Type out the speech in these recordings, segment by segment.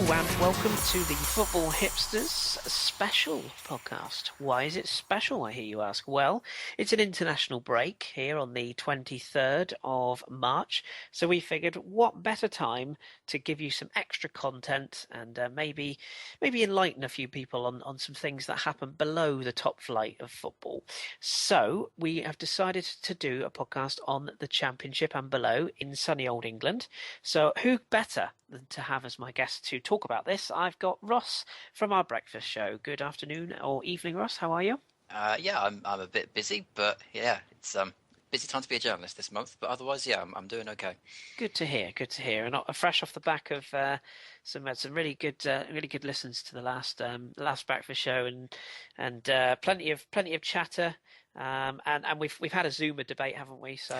and welcome to the Football Hipsters special podcast. Why is it special, I hear you ask? Well, it's an international break here on the 23rd of March, so we figured what better time to give you some extra content and maybe enlighten a few people on some things that happen below the top flight of football. So we have decided to do a podcast on the Championship and below in sunny old England. So who better than to have as my guest to talk about this? I've got Ross from our breakfast show. Good afternoon or evening, Ross. How are you? I'm a bit busy, but yeah, it's busy time to be a journalist this month. But otherwise, yeah, I'm doing okay. Good to hear. Good to hear. And fresh off the back of some really good listens to the last breakfast show and plenty of chatter. And we've had a Zoomer debate, haven't we? So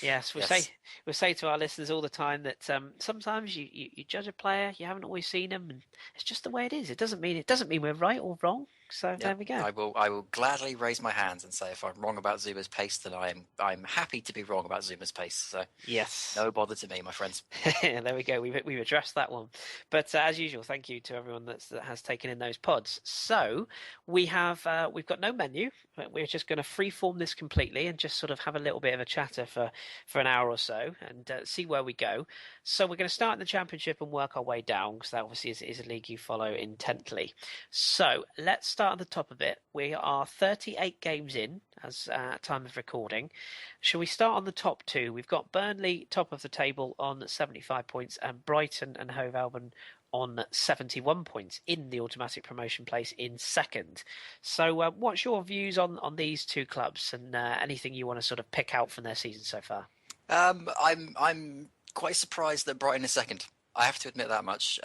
yes, we say to our listeners all the time that sometimes you judge a player, you haven't always seen them, and it's just the way it is. It doesn't mean we're right or wrong. So there we go. I will gladly raise my hands and say if I'm wrong about Zuma's pace, then I'm happy to be wrong about Zuma's pace. So yes, no bother to me, my friends. There we go. We've addressed that one. But as usual, thank you to everyone that has taken in those pods. So we've got no menu. We're just going to freeform this completely and just sort of have a little bit of a chatter for an hour or so and see where we go. So we're going to start in the Championship and work our way down because that obviously is a league you follow intently. So let's start at the top of it. We are 38 games in as time of recording. Shall we start on the top two? We've got Burnley top of the table on 75 points and Brighton and Hove Albion on 71 points in the automatic promotion place in second. So what's your views on these two clubs and anything you want to sort of pick out from their season so far? I'm quite surprised that Brighton is second. I have to admit that much.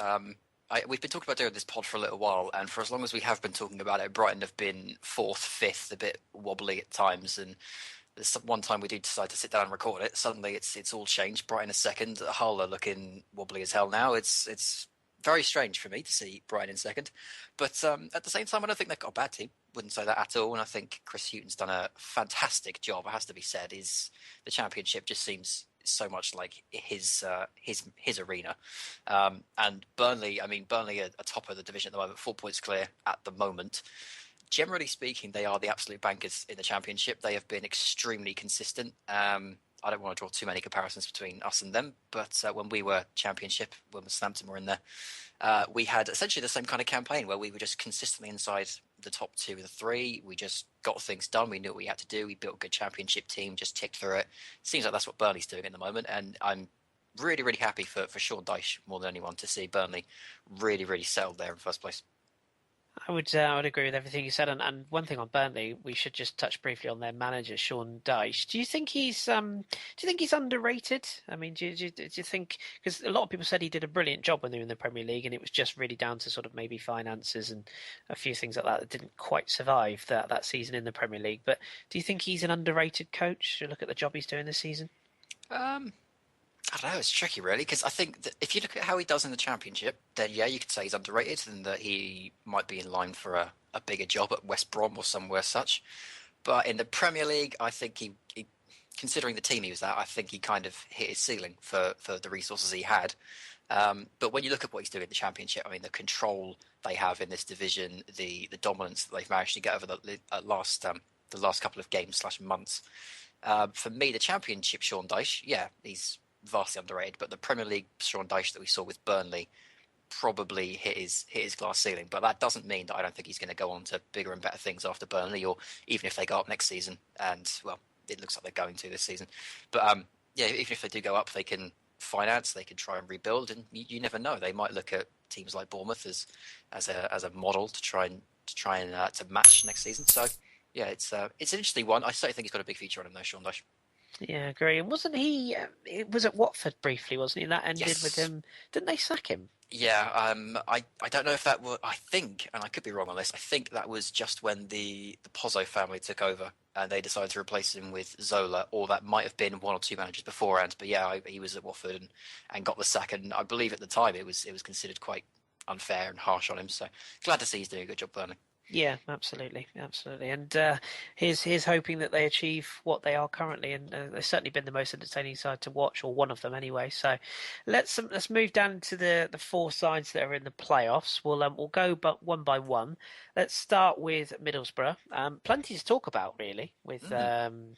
We've been talking about doing this pod for a little while, and for as long as we have been talking about it, Brighton have been fourth, fifth, a bit wobbly at times, and there's one time we do decide to sit down and record it, suddenly it's all changed. Brighton is second, Hull are looking wobbly as hell now. It's very strange for me to see Brighton in second, but at the same time, I don't think they've got a bad team. Wouldn't say that at all, and I think Chris Hughton's done a fantastic job. It has to be said. The Championship just seems so much like his arena, and Burnley. I mean, Burnley are top of the division at the moment, 4 points clear at the moment. Generally speaking, they are the absolute bankers in the Championship. They have been extremely consistent. I don't want to draw too many comparisons between us and them, but when we were Championship, when Southampton were in there, we had essentially the same kind of campaign where we were just consistently inside the top 2 of the 3. We just got things done. We knew what we had to do. We built a good Championship team, just ticked through it. Seems like that's what Burnley's doing at the moment, and I'm really, really happy for Sean Dyche more than anyone to see Burnley really, really settled there in first place. I would agree with everything you said, and one thing on Burnley, we should just touch briefly on their manager, Sean Dyche. Do you think he's underrated? I mean, do you think, because a lot of people said he did a brilliant job when they were in the Premier League, and it was just really down to sort of maybe finances and a few things like that didn't quite survive that season in the Premier League. But do you think he's an underrated coach? You look at the job he's doing this season. I don't know, it's tricky really, because I think that if you look at how he does in the Championship, then yeah, you could say he's underrated and that he might be in line for a bigger job at West Brom or somewhere such. But in the Premier League, I think he considering the team he was at, I think he kind of hit his ceiling for the resources he had. But when you look at what he's doing in the Championship, I mean, the control they have in this division, the dominance that they've managed to get over the last couple of games / months. For me, the Championship, Sean Dyche, yeah, he's vastly underrated, but the Premier League Sean Dyche that we saw with Burnley probably hit his glass ceiling. But that doesn't mean that I don't think he's going to go on to bigger and better things after Burnley, or even if they go up next season. And well, it looks like they're going to this season. But yeah, even if they do go up, they can finance, they can try and rebuild, and you never know. They might look at teams like Bournemouth as a model to try and to match next season. So yeah, it's an interesting one. I certainly think he's got a big future on him though, Sean Dyche. Yeah, I agree. And wasn't he? It was at Watford briefly, wasn't he? That ended Yes. with him. Didn't they sack him? Yeah, I don't know if that was. I think, and I could be wrong on this. I think that was just when the Pozzo family took over and they decided to replace him with Zola, or that might have been one or two managers beforehand. But yeah, he was at Watford and got the sack, and I believe at the time it was considered quite unfair and harsh on him. So glad to see he's doing a good job, Burnley. Yeah, absolutely, absolutely, and he's hoping that they achieve what they are currently, and they've certainly been the most entertaining side to watch, or one of them anyway. So let's move down to the four sides that are in the playoffs. We'll go but one by one. Let's start with Middlesbrough. Plenty to talk about, really, with Mm.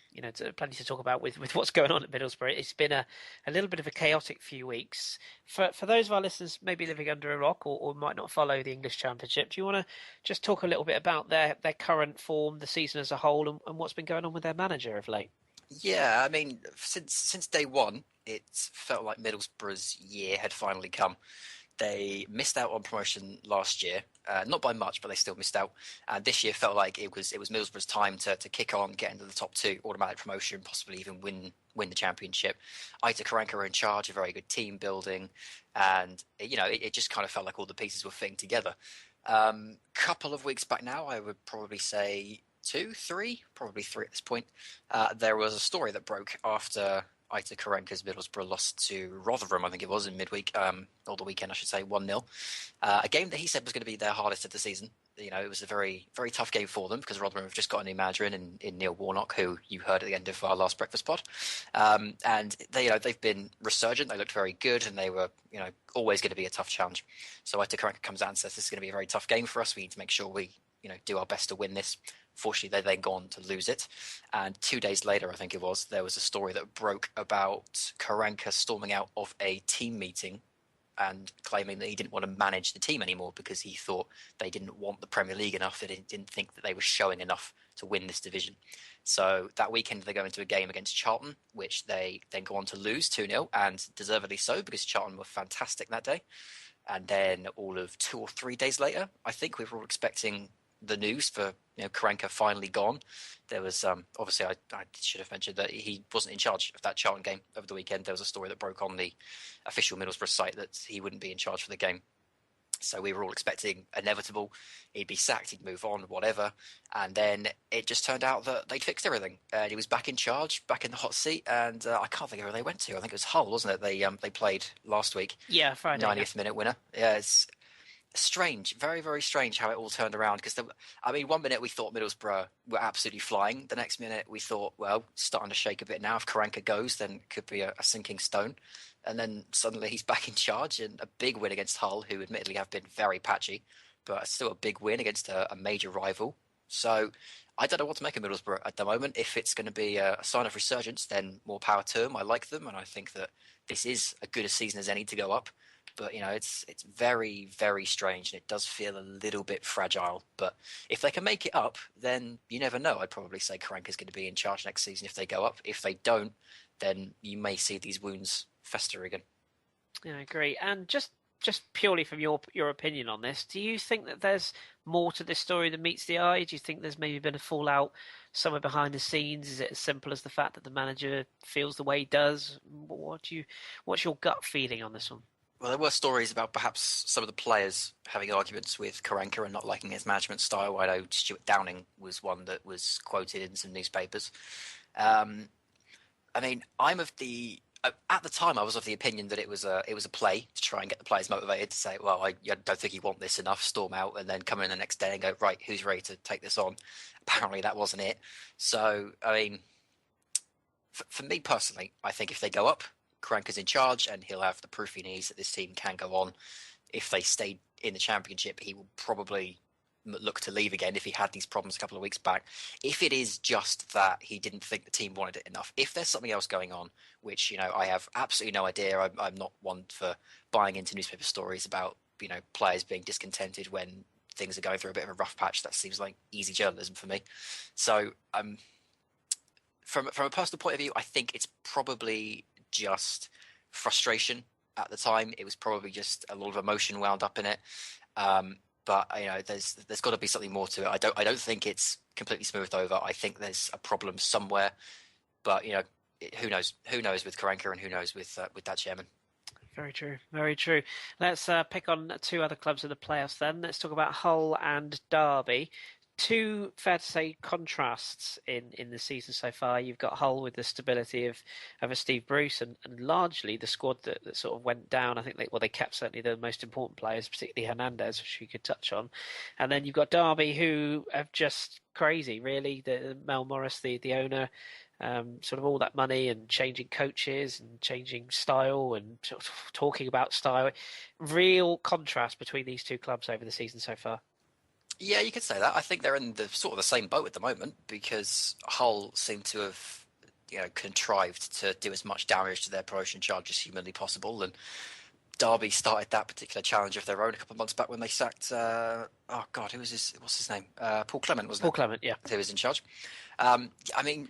plenty to talk about with what's going on at Middlesbrough. It's been a little bit of a chaotic few weeks. For those of our listeners maybe living under a rock or might not follow the English Championship, do you want to just talk a little bit about their current form, the season as a whole, and what's been going on with their manager of late? Yeah, I mean, since day one, it felt like Middlesbrough's year had finally come. They missed out on promotion last year, not by much, but they still missed out. And this year felt like it was Middlesbrough's time to kick on, get into the top two, automatic promotion, possibly even win the championship. Aita Karanka were in charge, a very good team building, and it just kind of felt like all the pieces were fitting together. Couple of weeks back now, I would probably say two, three, probably three at this point. There was a story that broke after Aita Karenka's Middlesbrough lost to Rotherham, I think it was, in midweek, or the weekend, I should say, 1-0. A game that he said was going to be their hardest of the season. It was a very, very tough game for them because Rotherham have just got a new manager in Neil Warnock, who you heard at the end of our last breakfast pod. And they've been resurgent. They looked very good, and they were, always going to be a tough challenge. So Aita Karenka comes out and says, "This is going to be a very tough game for us. We need to make sure we, do our best to win this." Fortunately, they then go on to lose it. And 2 days later, I think it was, there was a story that broke about Karanka storming out of a team meeting and claiming that he didn't want to manage the team anymore because he thought they didn't want the Premier League enough. They didn't think that they were showing enough to win this division. So that weekend, they go into a game against Charlton, which they then go on to lose 2-0, and deservedly so because Charlton were fantastic that day. And then all of 2 or 3 days later, I think we were all expecting the news for Karanka finally gone. There was obviously I should have mentioned that he wasn't in charge of that Charlton game over the weekend. There was a story that broke on the official Middlesbrough site that he wouldn't be in charge for the game. So we were all expecting inevitable. He'd be sacked, he'd move on, whatever. And then it just turned out that they'd fixed everything. And he was back in charge, back in the hot seat. And I can't think of where they went to. I think it was Hull, wasn't it? They played last week. Yeah, Friday. 90th minute winner. Yeah, it's strange, very, very strange how it all turned around. Because, 1 minute we thought Middlesbrough were absolutely flying. The next minute we thought, well, starting to shake a bit now. If Karanka goes, then it could be a sinking stone. And then suddenly he's back in charge, and a big win against Hull, who admittedly have been very patchy, but still a big win against a major rival. So I don't know what to make of Middlesbrough at the moment. If it's going to be a sign of resurgence, then more power to them. I like them, and I think that this is as good a season as any to go up. But it's very, very strange, and it does feel a little bit fragile. But if they can make it up, then you never know. I'd probably say Karanka's going to be in charge next season if they go up. If they don't, then you may see these wounds fester again. Yeah, I agree. And just purely from your opinion on this, do you think that there's more to this story than meets the eye? Do you think there's maybe been a fallout somewhere behind the scenes? Is it as simple as the fact that the manager feels the way he does? What's your gut feeling on this one? Well, there were stories about perhaps some of the players having arguments with Karanka and not liking his management style. I know Stuart Downing was one that was quoted in some newspapers. I'm of the at the time I was of the opinion that it was a play to try and get the players motivated to say, well, I don't think you want this enough, storm out, and then come in the next day and go, right, who's ready to take this on? Apparently that wasn't it. So for me personally, I think if they go up, Karanka's in charge, and he'll have the proof he needs that this team can go on. If they stay in the championship, he will probably look to leave again if he had these problems a couple of weeks back. If it is just that he didn't think the team wanted it enough, if there's something else going on, which I have absolutely no idea. I'm not one for buying into newspaper stories about players being discontented when things are going through a bit of a rough patch. That seems like easy journalism for me. So from a personal point of view, I think it's probably just frustration at the time. It was probably just a lot of emotion wound up in it. But there's got to be something more to it. I don't think it's completely smoothed over. I think there's a problem somewhere. But who knows? Who knows with Karanka, and who knows with that chairman? Very true. Very true. Let's pick on two other clubs in the playoffs then. Let's talk about Hull and Derby. two, fair to say, contrasts in the season so far. You've got Hull with the stability of a Steve Bruce, and largely the squad that sort of went down. I think they kept certainly the most important players, particularly Hernandez, which we could touch on. And then you've got Derby, who have just crazy, really. The Mel Morris, the owner, sort of all that money and changing coaches and changing style and sort of talking about style. Real contrast between these two clubs over the season so far. Yeah, you could say that. I think they're in the sort of the same boat at the moment because Hull seem to have, contrived to do as much damage to their promotion charge as humanly possible, and Derby started that particular challenge of their own a couple of months back when they sacked. Oh God, what's his name? Paul Clement, wasn't Paul it? Clement, yeah. Who was in charge? I mean,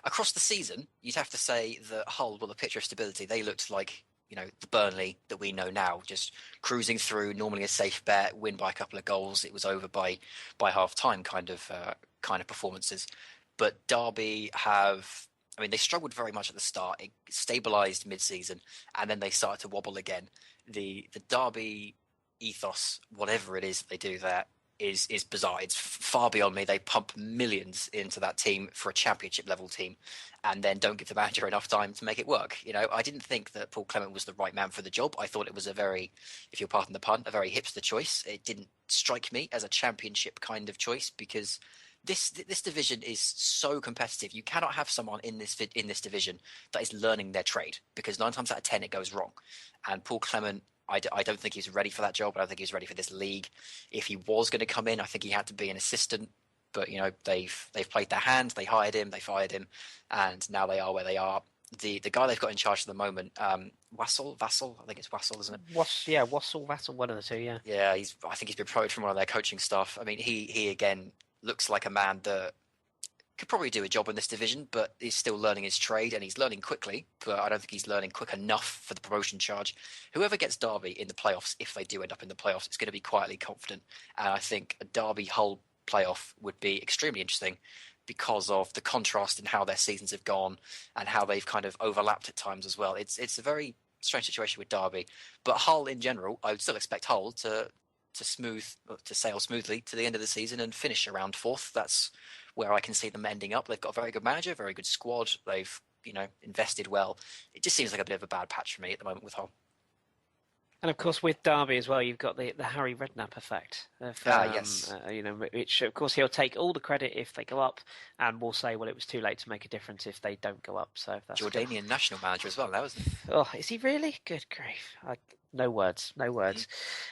across the season, you'd have to say that Hull were the picture of stability. They looked like the Burnley that we know now, just cruising through, normally a safe bet, win by a couple of goals. It was over by half time, kind of performances. But Derby have. I mean, they struggled very much at the start. It stabilised mid-season, and then they started to wobble again. The Derby ethos, whatever it is that they do there, is bizarre. It's far beyond me. They pump millions into that team for a championship level team, and then don't give the manager enough time to make it work. I didn't think that Paul Clement was the right man for the job. I thought it was a very, if you'll pardon the pun, a very hipster choice. It didn't strike me as a championship kind of choice because this division is so competitive. You cannot have someone in this division that is learning their trade because 9 times out of 10 it goes wrong. And Paul Clement, I don't think he's ready for that job. I don't think he's ready for this league. If he was going to come in, I think he had to be an assistant. But they've played their hand. They hired him. They fired him, and now they are where they are. The guy they've got in charge at the moment, Vassal. I think it's Vassal, isn't it? Wassel, Vassal, one of the two, yeah. Yeah, I think he's been promoted from one of their coaching staff. I mean, he again looks like a man that could probably do a job in this division, but he's still learning his trade, and he's learning quickly, but I don't think he's learning quick enough for the promotion charge. Whoever gets Derby in the playoffs, if they do end up in the playoffs, it's going to be quietly confident, and I think a Derby-Hull playoff would be extremely interesting because of the contrast in how their seasons have gone and how they've kind of overlapped at times as well. It's a very strange situation with Derby, but Hull in general, I would still expect Hull to sail smoothly to the end of the season and finish around fourth. That's where I can see them ending up. They've got a very good manager, very good squad. They've invested well. It just seems like a bit of a bad patch for me at the moment with Hull. And of course, with Derby as well, you've got the Harry Redknapp effect. Yes. Which of course he'll take all the credit if they go up, and will say, "Well, it was too late to make a difference if they don't go up." So that's Jordanian national manager as well now, isn't he? Oh, is he really? Good grief! No words, no words.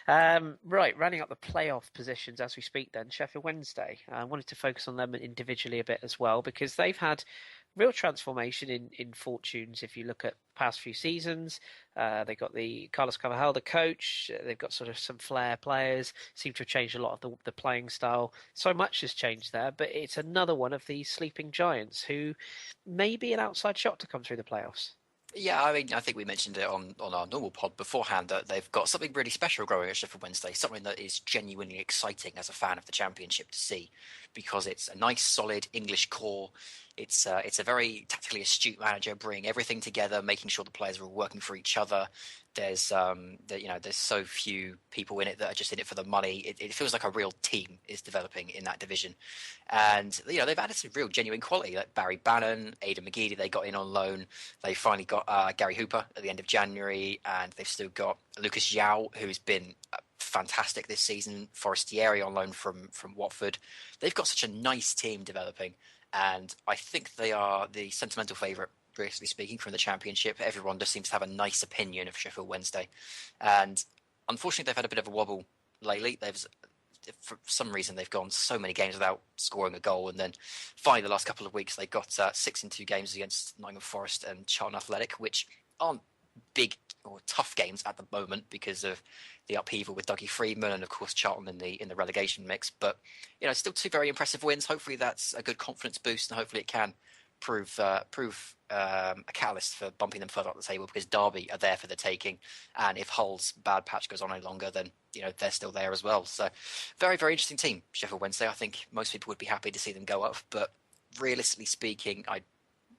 Right, running up the playoff positions as we speak. Then Sheffield Wednesday. I wanted to focus on them individually a bit as well because they've had real transformation in fortunes. If you look at past few seasons, they've got the Carlos Carvajal, the coach. They've got sort of some flair players. Seem to have changed a lot of the playing style. So much has changed there, but it's another one of these sleeping giants who may be an outside shot to come through the playoffs. Yeah, I mean, I think we mentioned it on our normal pod beforehand that they've got something really special growing at Sheffield Wednesday, something that is genuinely exciting as a fan of the Championship to see, because it's a nice, solid English core. It's a very tactically astute manager, bringing everything together, making sure the players are all working for each other. There's there's so few people in it that are just in it for the money. It feels like a real team is developing in that division, and they've added some real genuine quality, like Barry Bannon, Aidan McGeady. They got in on loan. They finally got Gary Hooper at the end of January, and they've still got Lucas Yao, who's been fantastic this season. Forestieri on loan from Watford. They've got such a nice team developing, and I think they are the sentimental favourite, basically speaking, from the Championship. Everyone just seems to have a nice opinion of Sheffield Wednesday, and unfortunately they've had a bit of a wobble lately. For some reason they've gone so many games without scoring a goal, and then finally the last couple of weeks they got 6 in 2 games against Nottingham Forest and Charlton Athletic, which aren't big or tough games at the moment because of the upheaval with Dougie Freedman and of course Charlton in the relegation mix. But still 2 very impressive wins. Hopefully that's a good confidence boost, and hopefully it can prove a catalyst for bumping them further up the table, because Derby are there for the taking, and if Hull's bad patch goes on any longer, then they're still there as well. So very, very interesting team, Sheffield Wednesday. I think most people would be happy to see them go up, but realistically speaking, I'd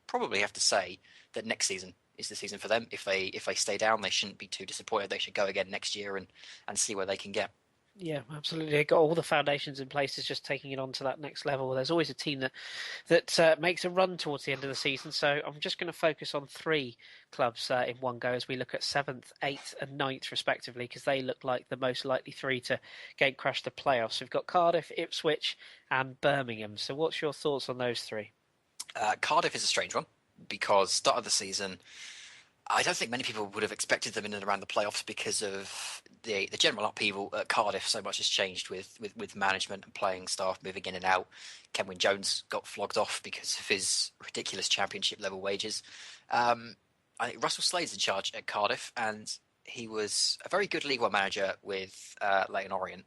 probably have to say that next season is the season for them. If they stay down, they shouldn't be too disappointed. They should go again next year and see where they can get. Yeah, absolutely. They got all the foundations in place. It's just taking it on to that next level. There's always a team that makes a run towards the end of the season. So I'm just going to focus on three clubs in one go as we look at seventh, eighth, and ninth respectively, because they look like the most likely three to gate crash the playoffs. We've got Cardiff, Ipswich, and Birmingham. So what's your thoughts on those three? Cardiff is a strange one because start of the season, I don't think many people would have expected them in and around the playoffs because of the general upheaval at Cardiff. So much has changed with management and playing staff moving in and out. Kenwyne Jones got flogged off because of his ridiculous championship level wages. I think Russell Slade's in charge at Cardiff, and he was a very good League One manager with Leyton Orient.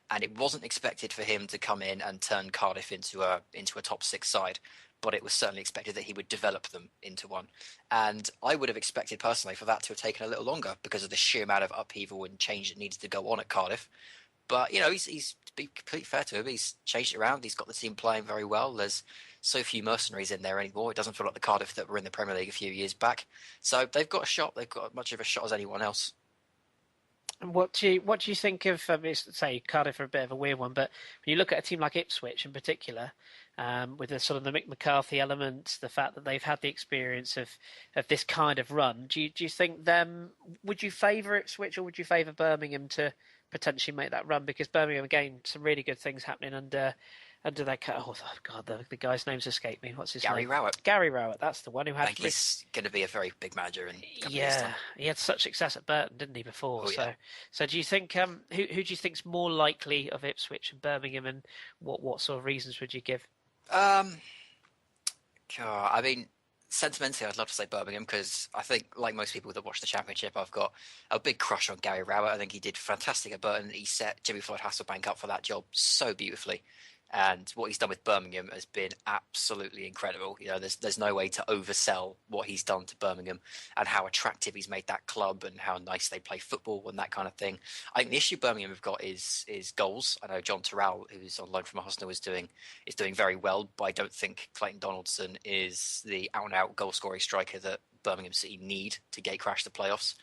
And it wasn't expected for him to come in and turn Cardiff into a top six side, but it was certainly expected that he would develop them into one. And I would have expected personally for that to have taken a little longer because of the sheer amount of upheaval and change that needed to go on at Cardiff. But he's to be completely fair to him, he's changed it around. He's got the team playing very well. There's so few mercenaries in there anymore. It doesn't feel like the Cardiff that were in the Premier League a few years back. So they've got a shot. They've got as much of a shot as anyone else. And what do you think of say Cardiff are a bit of a weird one, but when you look at a team like Ipswich in particular, with the sort of the Mick McCarthy element, the fact that they've had the experience of this kind of run, do you think them? Would you favour Ipswich or would you favour Birmingham to potentially make that run? Because Birmingham again, some really good things happening under their oh god, the guy's name's escaped me. What's his Gary name? Rowett. Gary Rowett. That's the one who I had. think he's going to be a very big manager in a couple of years' Yeah, time. he had such success at Burton, didn't he, before? Oh yeah. So do you think who do you think's more likely of Ipswich and Birmingham, and what sort of reasons would you give? Um, I mean, sentimentally, I'd love to say Birmingham because I think, like most people that watch the Championship, I've got a big crush on Gary Rowett. I think he did fantastic at Burton. He set Jimmy Floyd Hasselbank up for that job so beautifully. And what he's done with Birmingham has been absolutely incredible. There's no way to oversell what he's done to Birmingham and how attractive he's made that club and how nice they play football and that kind of thing. I think the issue Birmingham have got is goals. I know John Terrell, who's on loan from Arsenal, is doing very well, but I don't think Clayton Donaldson is the out and out goal scoring striker that Birmingham City need to gate crash the playoffs.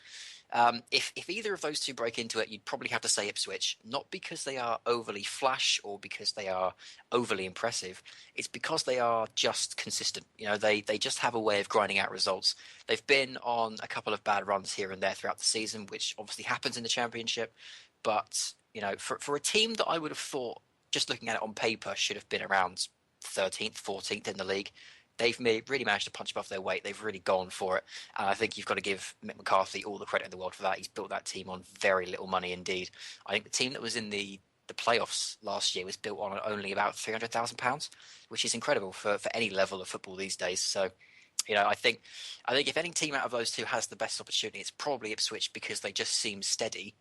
If either of those two break into it, you'd probably have to say Ipswich, not because they are overly flash or because they are overly impressive. It's because they are just consistent. They just have a way of grinding out results. They've been on a couple of bad runs here and there throughout the season, which obviously happens in the Championship. But for a team that I would have thought, just looking at it on paper, should have been around 13th, 14th in the league, they've really managed to punch above their weight. They've really gone for it. And I think you've got to give Mick McCarthy all the credit in the world for that. He's built that team on very little money indeed. I think the team that was in the playoffs last year was built on only about £300,000, which is incredible for any level of football these days. So, I think if any team out of those two has the best opportunity, it's probably Ipswich because they just seem steady.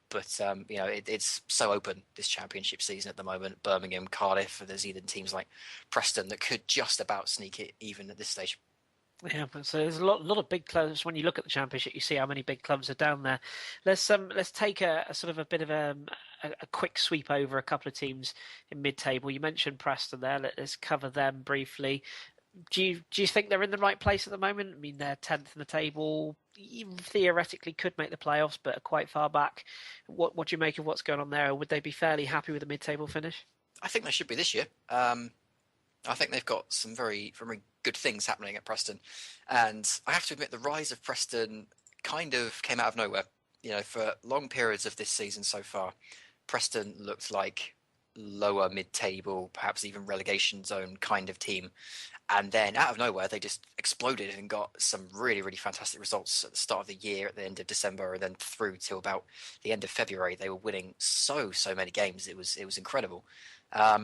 But it's so open this Championship season at the moment. Birmingham, Cardiff, there's even teams like Preston that could just about sneak it even at this stage. Yeah, so there's a lot of big clubs. When you look at the Championship, you see how many big clubs are down there. Let's take a sort of a bit of a quick sweep over a couple of teams in mid-table. You mentioned Preston there. Let's cover them briefly. Do you think they're in the right place at the moment? I mean, they're 10th in the table. Even theoretically could make the playoffs, but are quite far back. What do you make of what's going on there? Or would they be fairly happy with a mid-table finish? I think they should be this year. I think they've got some very, very good things happening at Preston. And I have to admit, the rise of Preston kind of came out of nowhere. For long periods of this season so far, Preston looked like lower mid-table, perhaps even relegation zone kind of team. And then out of nowhere, they just exploded and got some really, really fantastic results at the start of the year, at the end of December, and then through till about the end of February. They were winning so many games. It was incredible. I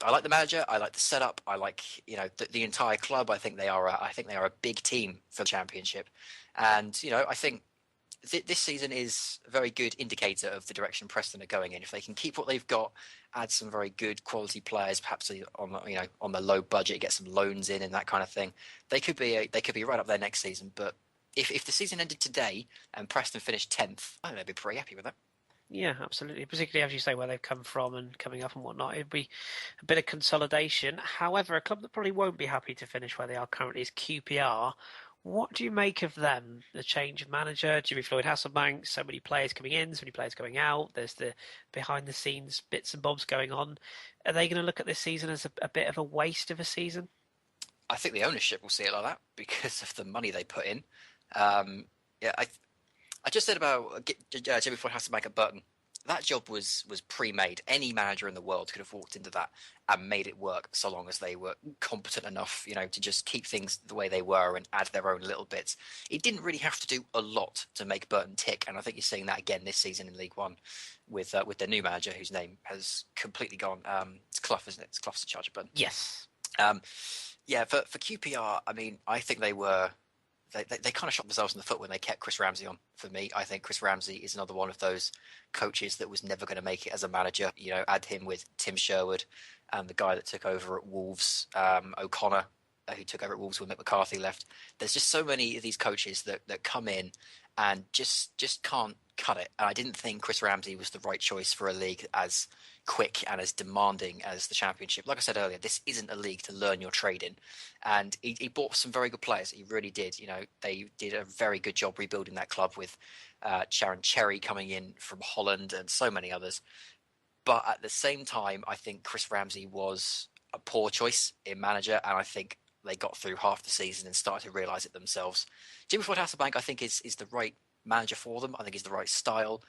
like the manager. I like the setup. I like the entire club. I think they are a big team for the Championship, and I think this season is a very good indicator of the direction Preston are going in. If they can keep what they've got, add some very good quality players, perhaps on the low budget, get some loans in and that kind of thing, they could be right up there next season. But if the season ended today and Preston finished 10th, I think they'd be pretty happy with that. Yeah, absolutely. Particularly as you say, where they've come from and coming up and whatnot, it'd be a bit of consolidation. However, a club that probably won't be happy to finish where they are currently is QPR. What do you make of them? The change of manager, Jimmy Floyd Hasselbank, so many players coming in, so many players going out. There's the behind the scenes bits and bobs going on. Are they going to look at this season as a bit of a waste of a season? I think the ownership will see it like that because of the money they put in. Um, yeah, I just said about Jimmy Floyd Hasselbank at Burton. That job was pre-made. Any manager in the world could have walked into that and made it work, so long as they were competent enough, to just keep things the way they were and add their own little bits. It didn't really have to do a lot to make Burton tick, and I think you're seeing that again this season in League One with their new manager, whose name has completely gone. It's Clough, isn't it? It's Clough's in charge of Burton. Yes. Um, yeah, for QPR, I mean, I think they were they kind of shot themselves in the foot when they kept Chris Ramsey on. For me, I think Chris Ramsey is another one of those coaches that was never going to make it as a manager. Add him with Tim Sherwood and the guy that took over at Wolves, O'Connor, who took over at Wolves when Mick McCarthy left. There's just so many of these coaches that come in and just can't cut it. And I didn't think Chris Ramsey was the right choice for a league as quick and as demanding as the Championship. Like I said earlier, this isn't a league to learn your trade in. And he bought some very good players. He really did. They did a very good job rebuilding that club with Sharon Cherry coming in from Holland and so many others. But at the same time, I think Chris Ramsey was a poor choice in manager, and I think they got through half the season and started to realise it themselves. Jimmy Floyd Hasselbank, I think, is the right manager for them. I think he's the right style,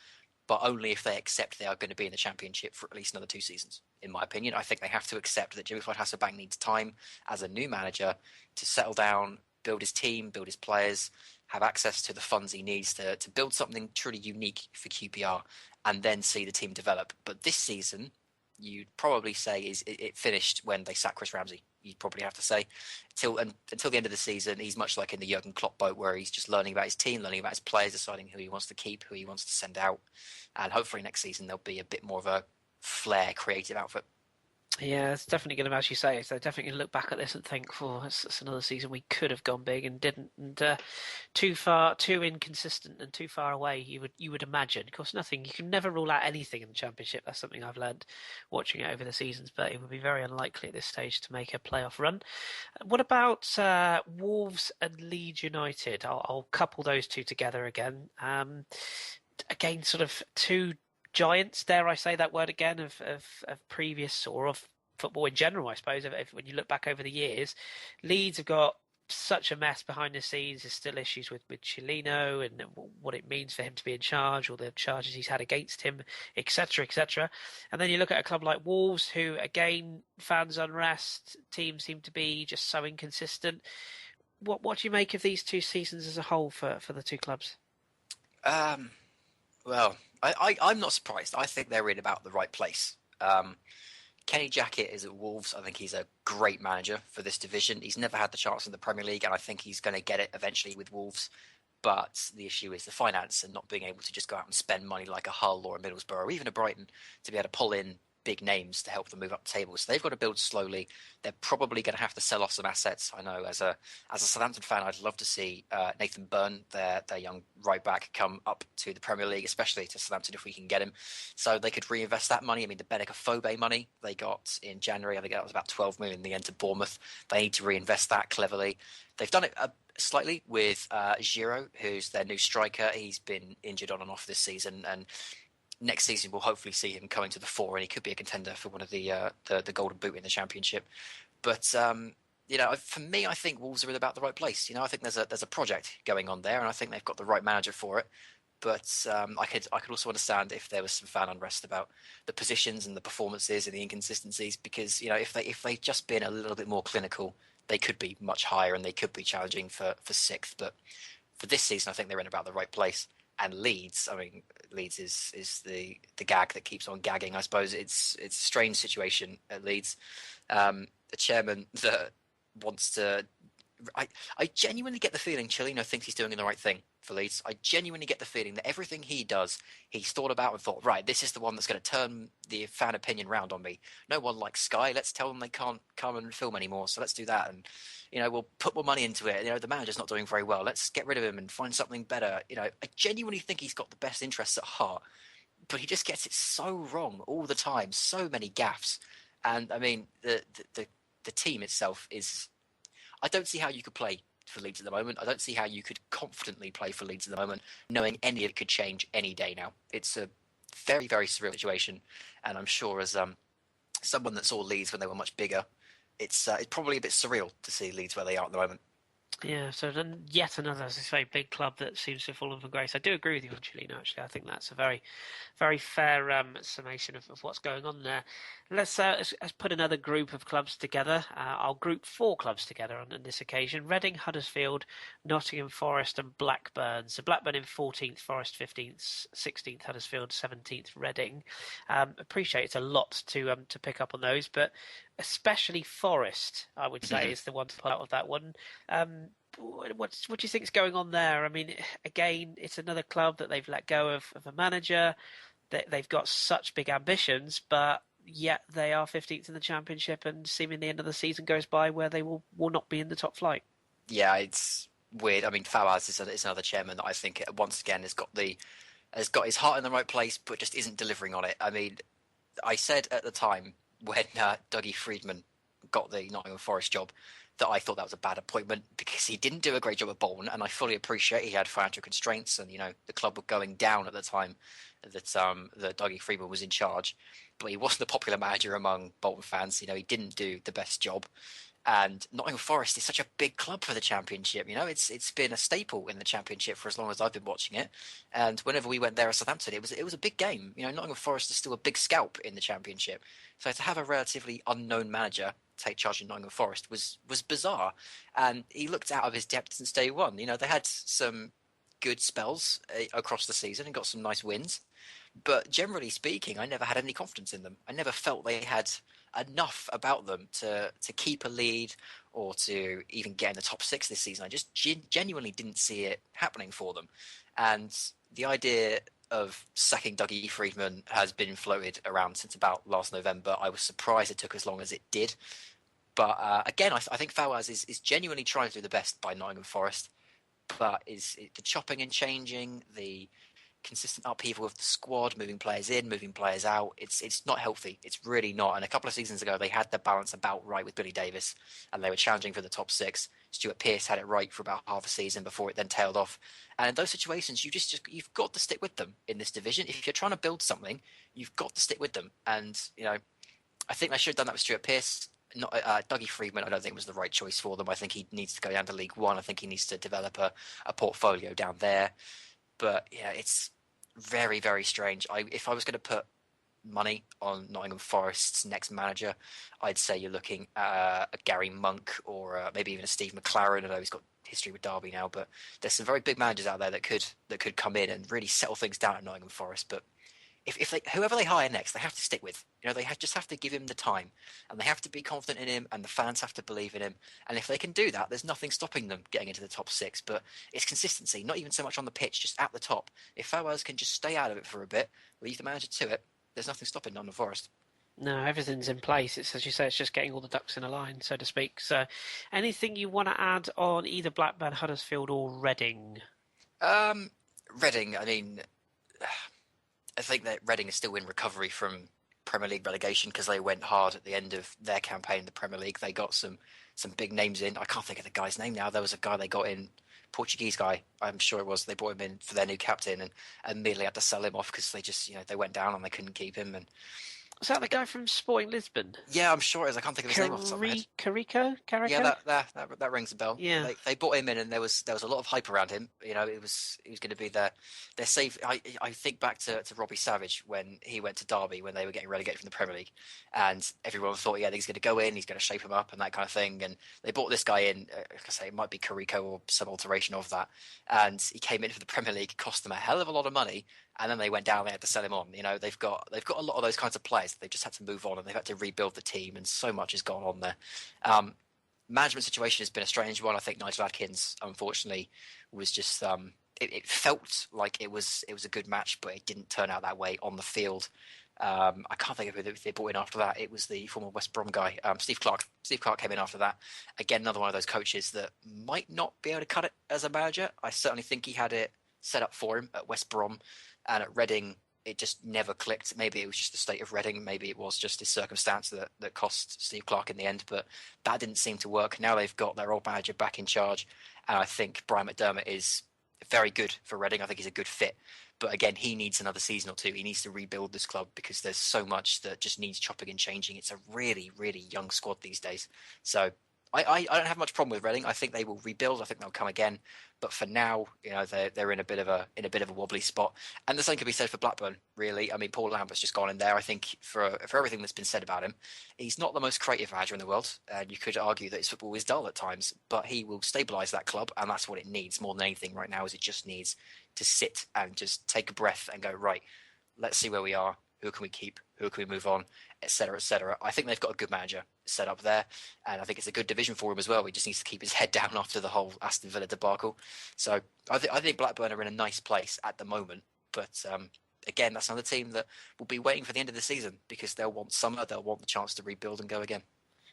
but only if they accept they are going to be in the Championship for at least another 2 seasons, in my opinion. I think they have to accept that Jimmy Floyd Hasselbank needs time as a new manager to settle down, build his team, build his players, have access to the funds he needs to build something truly unique for QPR, and then see the team develop. But this season, you'd probably say it finished when they sacked Chris Ramsey. You'd probably have to say until the end of the season, he's much like in the Jurgen Klopp boat, where he's just learning about his team, learning about his players, deciding who he wants to keep, who he wants to send out, and hopefully next season there'll be a bit more of a flair creative outfit. Yeah, it's definitely going to, as you say, so definitely going to look back at this and think, "Oh, it's another season we could have gone big and didn't." And too far, too inconsistent, and too far away. You would imagine. Of course, nothing. You can never rule out anything in the Championship. That's something I've learned watching it over the seasons. But it would be very unlikely at this stage to make a playoff run. What about Wolves and Leeds United? I'll couple those two together again. Again, sort of two giants, dare I say that word again, of previous or of football in general, I suppose. When you look back over the years, Leeds have got such a mess behind the scenes. There's still issues with Chilino and what it means for him to be in charge, or the charges he's had against him, etc., etc. And then you look at a club like Wolves, who again, fans unrest, teams seem to be just so inconsistent. What do you make of these 2 seasons as a whole for the 2 clubs? Well, I'm not surprised. I think they're in about the right place. Kenny Jackett is at Wolves. I think he's a great manager for this division. He's never had the chance in the Premier League, and I think he's going to get it eventually with Wolves. But the issue is the finance and not being able to just go out and spend money like a Hull or a Middlesbrough or even a Brighton to be able to pull in big names to help them move up the table. So they've got to build slowly. They're probably going to have to sell off some assets. I know as a Southampton fan, I'd love to see Nathan Byrne, their young right back, come up to the Premier League, especially to Southampton if we can get him. So they could reinvest that money. I mean, the Benica Fobe money they got in January, I think that was about 12 million in the end to Bournemouth. They need to reinvest that cleverly. They've done it slightly with Giro, who's their new striker. He's been injured on and off this season, and next season we'll hopefully see him coming to the fore, and he could be a contender for one of the Golden Boot in the Championship. But for me, I think Wolves are in about the right place. I think there's a project going on there, and I think they've got the right manager for it. But I could also understand if there was some fan unrest about the positions and the performances and the inconsistencies, because if they just been a little bit more clinical, they could be much higher and they could be challenging for 6th. But for this season, I think they're in about the right place. And Leeds, I mean, Leeds is the gag that keeps on gagging. I suppose it's a strange situation at Leeds. A chairman that wants to. I genuinely get the feeling Chilino thinks he's doing the right thing for Leeds. I genuinely get the feeling that everything he does, he's thought about and thought, right, this is the one that's going to turn the fan opinion round on me. No one likes Sky. Let's tell them they can't come and film anymore. So let's do that. And, we'll put more money into it. The manager's not doing very well. Let's get rid of him and find something better. I genuinely think he's got the best interests at heart, but he just gets it so wrong all the time. So many gaffes. And I mean, the team itself is, I don't see how you could play for Leeds at the moment. I don't see how you could confidently play for Leeds at the moment, knowing any of it could change any day now. It's a very, very surreal situation, and I'm sure as someone that saw Leeds when they were much bigger, it's probably a bit surreal to see Leeds where they are at the moment. Yeah, so then yet another, as I say, big club that seems to have fallen from grace. I do agree with you, Angelino. Actually, I think that's a very, very fair summation of what's going on there. Let's put another group of clubs together. I'll group four clubs together on this occasion: Reading, Huddersfield, Nottingham Forest, and Blackburn. So Blackburn in 14th, Forest 15th, 16th, Huddersfield 17th, Reading. Appreciate it's a lot to pick up on those, but especially Forest, I would say, is the one to pull out of that one. What do you think is going on there? I mean, again, it's another club that they've let go of a manager. They've got such big ambitions, but yet they are 15th in the Championship, and seemingly another season goes by where they will not be in the top flight. Yeah, it's weird. I mean, Fawaz is another chairman that I think once again has got his heart in the right place, but just isn't delivering on it. I mean, I said at the time when Dougie Freedman got the Nottingham Forest job that I thought that was a bad appointment because he didn't do a great job at Bolton, and I fully appreciate he had financial constraints, and the club were going down at the time that Dougie Freedman was in charge, but he wasn't a popular manager among Bolton fans. He didn't do the best job. And Nottingham Forest is such a big club for the Championship. It's been a staple in the Championship for as long as I've been watching it. And whenever we went there at Southampton, it was a big game. Nottingham Forest is still a big scalp in the Championship. So to have a relatively unknown manager take charge of Nottingham Forest was bizarre. And he looked out of his depth since day one. They had some good spells across the season and got some nice wins. But generally speaking, I never had any confidence in them. I never felt they had enough about them to keep a lead or to even get in the top six this season. I just genuinely didn't see it happening for them. And the idea of sacking Dougie Freedman has been floated around since about last November. I was surprised it took as long as it did. But again, I think Fawaz is genuinely trying to do the best by Nottingham Forest. But the chopping and changing, the consistent upheaval of the squad, moving players in, moving players out. It's not healthy. It's really not. And a couple of seasons ago, they had the balance about right with Billy Davis, and they were challenging for the top six. Stuart Pearce had it right for about half a season before it then tailed off. And in those situations, you've got to stick with them in this division. If you're trying to build something, you've got to stick with them. And I think they should have done that with Stuart Pearce. Not Dougie Freedman, I don't think was the right choice for them. I think he needs to go down to League One. I think he needs to develop a portfolio down there. But yeah, it's very, very strange. If I was going to put money on Nottingham Forest's next manager, I'd say you're looking at a Gary Monk or maybe even a Steve McLaren. I know he's got history with Derby now, but there's some very big managers out there that could come in and really settle things down at Nottingham Forest. But if whoever they hire next, they have to stick with. Just have to give him the time, and they have to be confident in him, and the fans have to believe in him. And if they can do that, there's nothing stopping them getting into the top six. But it's consistency, not even so much on the pitch, just at the top. If Fawaz can just stay out of it for a bit, leave the manager to it, there's nothing stopping Nottingham Forest. No, everything's in place. It's, as you say, it's just getting all the ducks in a line, so to speak. So, anything you want to add on either Blackburn, Huddersfield, or Reading? Reading, I mean, I think that Reading is still in recovery from Premier League relegation because they went hard at the end of their campaign in the Premier League. They got some big names in. I can't think of the guy's name now. There was a guy they got in, Portuguese guy, I'm sure it was. They brought him in for their new captain and immediately had to sell him off because they just, they went down and they couldn't keep him. And Was that the guy from Sporting Lisbon? yeah, I'm sure it is. I can't think of his name off the top of my head. Carico? Yeah, that rings a bell. Yeah. They brought him in, and there was a lot of hype around him. He was going to be their save. I think back to Robbie Savage when he went to Derby when they were getting relegated from the Premier League, and everyone thought, yeah, he's going to go in, he's going to shape him up, and that kind of thing. And they brought this guy in. Like I say, it might be Carico or some alteration of that, and he came in for the Premier League, cost them a hell of a lot of money. And then they went down. They had to sell him on. They've got a lot of those kinds of players. They've just had to move on, and they've had to rebuild the team. And so much has gone on there. Management situation has been a strange one. I think Nigel Adkins, unfortunately, was just. It felt like it was a good match, but it didn't turn out that way on the field. I can't think of who they brought in after that. It was the former West Brom guy, Steve Clark. Steve Clark came in after that. Again, another one of those coaches that might not be able to cut it as a manager. I certainly think he had it set up for him at West Brom. And at Reading, it just never clicked. Maybe it was just the state of Reading. Maybe it was just his circumstance that cost Steve Clarke in the end. But that didn't seem to work. Now they've got their old manager back in charge, and I think Brian McDermott is very good for Reading. I think he's a good fit. But again, he needs another season or two. He needs to rebuild this club because there's so much that just needs chopping and changing. It's a really, really young squad these days. So I don't have much problem with Reading. I think they will rebuild. I think they'll come again. But for now, they're in a bit of a wobbly spot. And the same could be said for Blackburn, really. I mean, Paul Lambert's just gone in there. I think for everything that's been said about him, he's not the most creative manager in the world. And you could argue that his football is dull at times, but he will stabilise that club, and that's what it needs more than anything right now. Is it just needs to sit and just take a breath and go, right, let's see where we are. Who can we keep? Who can we move on? Et cetera, et cetera. I think they've got a good manager set up there, and I think it's a good division for him as well. He just needs to keep his head down after the whole Aston Villa debacle. So I think Blackburn are in a nice place at the moment, but again, that's another team that will be waiting for the end of the season because they'll want summer, they'll want the chance to rebuild and go again.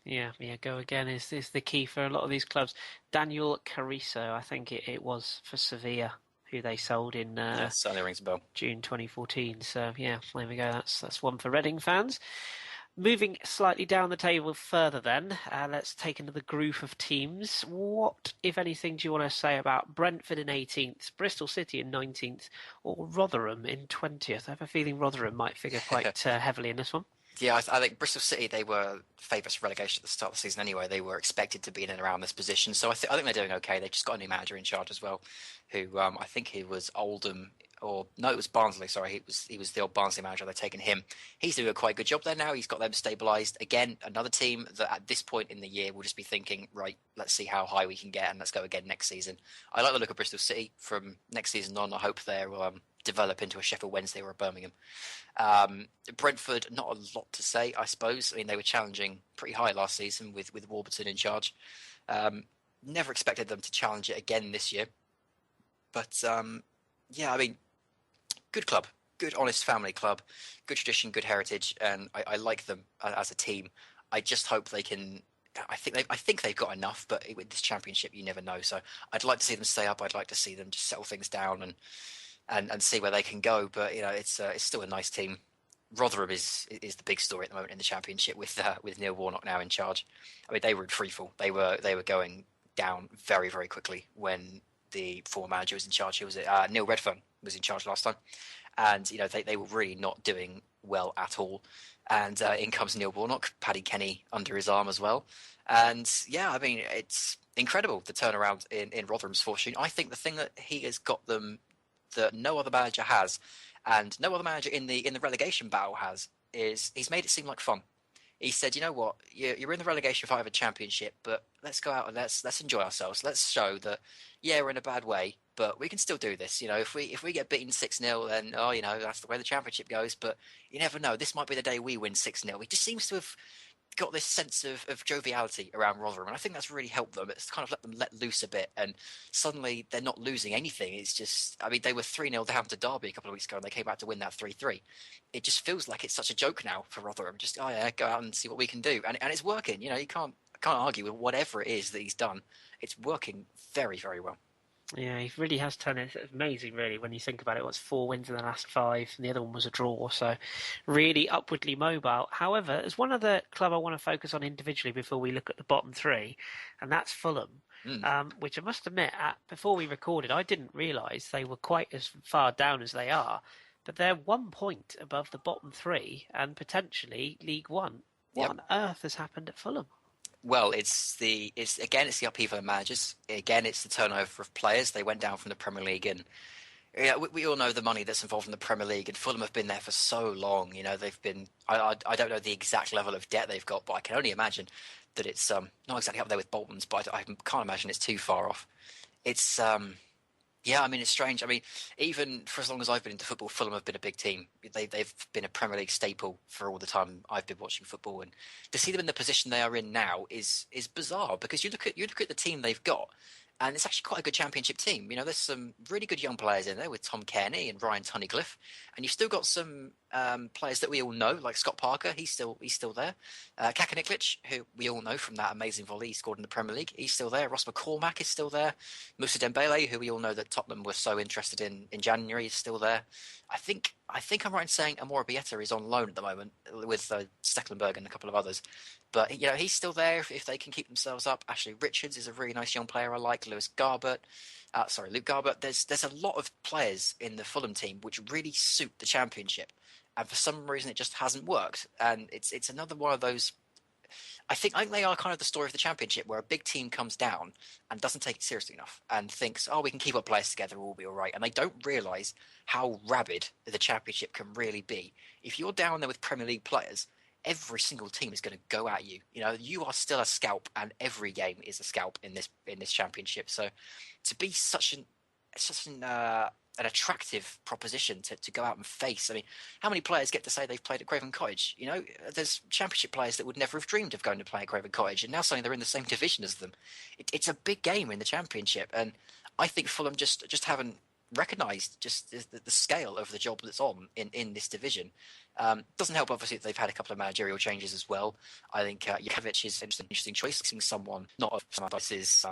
Yeah, go again is the key for a lot of these clubs. Daniel Carrizo, I think it was for Sevilla, who they sold in Certainly rings a bell. June 2014. So yeah, there we go. That's one for Reading fans. Moving slightly down the table further then, let's take another group of teams. What, if anything, do you want to say about Brentford in 18th, Bristol City in 19th, or Rotherham in 20th? I have a feeling Rotherham might figure quite heavily in this one. Yeah, I think Bristol City, they were favourites for relegation at the start of the season anyway. They were expected to be in and around this position. So I think they're doing okay. They've just got a new manager in charge as well, who I think he was Oldham, it was Barnsley, sorry. He was the old Barnsley manager. They've taken him. He's doing a quite good job there now. He's got them stabilised. Again, another team that at this point in the year will just be thinking, right, let's see how high we can get and let's go again next season. I like the look of Bristol City from next season on. I hope they'll develop into a Sheffield Wednesday or a Birmingham. Brentford, not a lot to say, I suppose. I mean, they were challenging pretty high last season with Warburton in charge. Never expected them to challenge it again this year. But, yeah, I mean, good club, good honest family club, good tradition, good heritage, and I like them as a team. I just hope they can. I think they've got enough, but with this championship, you never know. So I'd like to see them stay up. I'd like to see them just settle things down and see where they can go. But it's still a nice team. Rotherham is the big story at the moment in the championship with Neil Warnock now in charge. I mean, they were in freefall. They were going down very, very quickly when the former manager was in charge. Who was it? Neil Redfern was in charge last time, and they were really not doing well at all. And in comes Neil Warnock, Paddy Kenny under his arm as well. And yeah, I mean, it's incredible the turnaround in Rotherham's fortune. I think the thing that he has got them that no other manager has, and no other manager in the relegation battle has, is he's made it seem like fun. He said, you know what, you're in the relegation fight of a championship, but let's go out and let's enjoy ourselves. Let's show that, yeah, we're in a bad way, but we can still do this. If we get beaten 6-0, then that's the way the championship goes. But you never know. This might be the day we win 6-0. He just seems to have got this sense of joviality around Rotherham, and I think that's really helped them. It's kind of let them let loose a bit, and suddenly they're not losing anything. It's just, I mean, they were 3-0 down to Derby a couple of weeks ago, and they came back to win that 3-3. It just feels like it's such a joke now for Rotherham. Just, oh yeah, go out and see what we can do, and it's working. You can't argue with whatever it is that he's done. It's working very, very well. Yeah, he really has turned it. It's amazing, really, when you think about it. What's 4 wins in the last 5, and the other one was a draw, so really upwardly mobile. However, there's one other club I want to focus on individually before we look at the bottom 3, and that's Fulham, which I must admit, before we recorded, I didn't realise they were quite as far down as they are, but they're 1 point above the bottom 3 and potentially League One. What on earth has happened at Fulham? Well, it's the upheaval of managers. Again, it's the turnover of players. They went down from the Premier League, and we all know the money that's involved in the Premier League. And Fulham have been there for so long. They've been. I don't know the exact level of debt they've got, but I can only imagine that it's not exactly up there with Bolton's, but I can't imagine it's too far off. It's yeah, I mean, it's strange. I mean, even for as long as I've been into football, Fulham have been a big team. They've been a Premier League staple for all the time I've been watching football, and to see them in the position they are in now is bizarre, because you look at the team they've got, and it's actually quite a good Championship team. There's some really good young players in there with Tom Cairney and Ryan Tunnicliffe, and you've still got some players that we all know, like Scott Parker. He's still there. Kaka Niklic, who we all know from that amazing volley he scored in the Premier League, he's still there. Ross McCormack is still there. Moussa Dembele, who we all know that Tottenham were so interested in January, is still there. I think I think I'm right in saying Amora Bieta is on loan at the moment with Stecklenburg and a couple of others. But, he's still there if they can keep themselves up. Ashley Richards is a really nice young player I like. Luke Garbett. There's a lot of players in the Fulham team which really suit the Championship. And for some reason, it just hasn't worked. And it's another one of those. I think they are kind of the story of the Championship, where a big team comes down and doesn't take it seriously enough and thinks, oh, we can keep our players together, we'll be all right. And they don't realise how rabid the Championship can really be. If you're down there with Premier League players, every single team is going to go at you. You are still a scalp, and every game is a scalp in this Championship. So to be such an attractive proposition to go out and face. I mean, how many players get to say they've played at Craven Cottage? There's Championship players that would never have dreamed of going to play at Craven Cottage, and now suddenly they're in the same division as them. It's a big game in the Championship, and I think Fulham just haven't recognised just the scale of the job that's on in this division. Doesn't help, obviously, that they've had a couple of managerial changes as well. I think Jokovic is an interesting choice, seeing someone not of some of his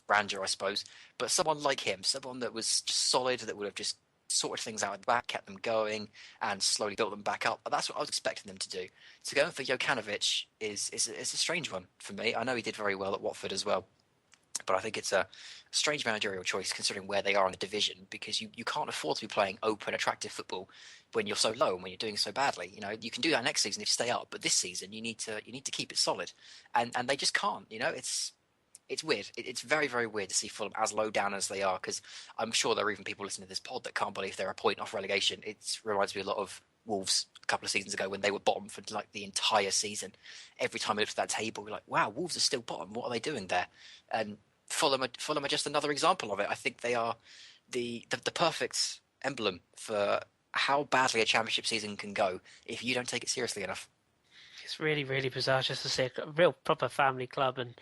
grandeur, I suppose, but someone like him, someone that was just solid, that would have just sorted things out at the back, kept them going, and slowly built them back up. That's what I was expecting them to do. To go for Jokanovic is a strange one for me. I know he did very well at Watford as well, but I think it's a strange managerial choice considering where they are in the division, because you can't afford to be playing open, attractive football when you're so low and when you're doing so badly. You can do that next season if you stay up, but this season you need to keep it solid, and they just can't. It's weird. It's very, very weird to see Fulham as low down as they are, because I'm sure there are even people listening to this pod that can't believe they're a point off relegation. It reminds me a lot of Wolves a couple of seasons ago when they were bottom for like the entire season. Every time we looked at that table, we're like, wow, Wolves are still bottom. What are they doing there? And Fulham are just another example of it. I think they are the perfect emblem for how badly a Championship season can go if you don't take it seriously enough. It's really, really bizarre just to see a real proper family club, and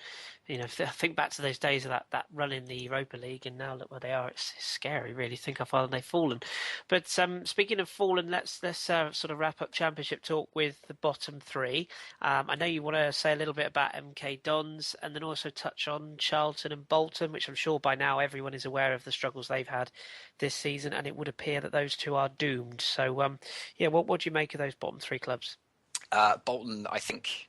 I think back to those days of that run in the Europa League, and now look where they are. It's scary, really. Think how far they've fallen. But speaking of fallen, let's sort of wrap up Championship talk with the bottom three. I know you want to say a little bit about MK Dons, and then also touch on Charlton and Bolton, which I'm sure by now everyone is aware of the struggles they've had this season, and it would appear that those two are doomed. So, what do you make of those bottom three clubs? Bolton, I think.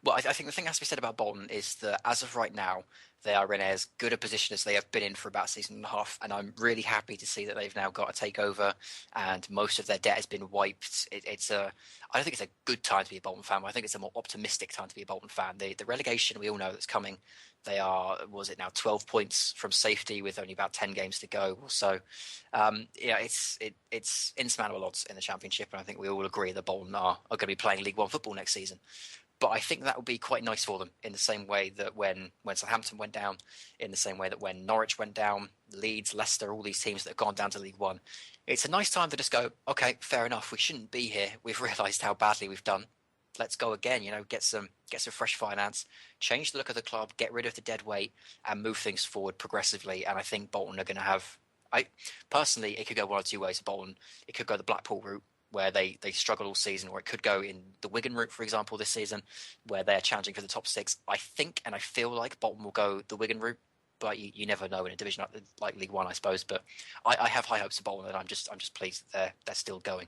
Well, I think the thing that has to be said about Bolton is that as of right now, they are in as good a position as they have been in for about a season and a half, and I'm really happy to see that they've now got a takeover and most of their debt has been wiped. I don't think it's a good time to be a Bolton fan, but I think it's a more optimistic time to be a Bolton fan. The relegation we all know that's coming, they are, was it now 12 points from safety with only about 10 games to go or so. It's insurmountable odds in the Championship, and I think we all agree that Bolton are going to be playing League One football next season. But I think that would be quite nice for them, in the same way that when Southampton went down, in the same way that when Norwich went down, Leeds, Leicester, all these teams that have gone down to League One. It's a nice time to just go, okay, fair enough, we shouldn't be here. We've realised how badly we've done. Let's go again, get some fresh finance, change the look of the club, get rid of the dead weight, and move things forward progressively. And I think Bolton are going to have... Personally, it could go one or two ways for Bolton. It could go the Blackpool route, where they struggle all season, or it could go in the Wigan route, for example, this season, where they're challenging for the top six. I think, and I feel like Bolton will go the Wigan route, but you never know in a division like League One, I suppose. But I have high hopes for Bolton, and I'm just pleased that they're still going.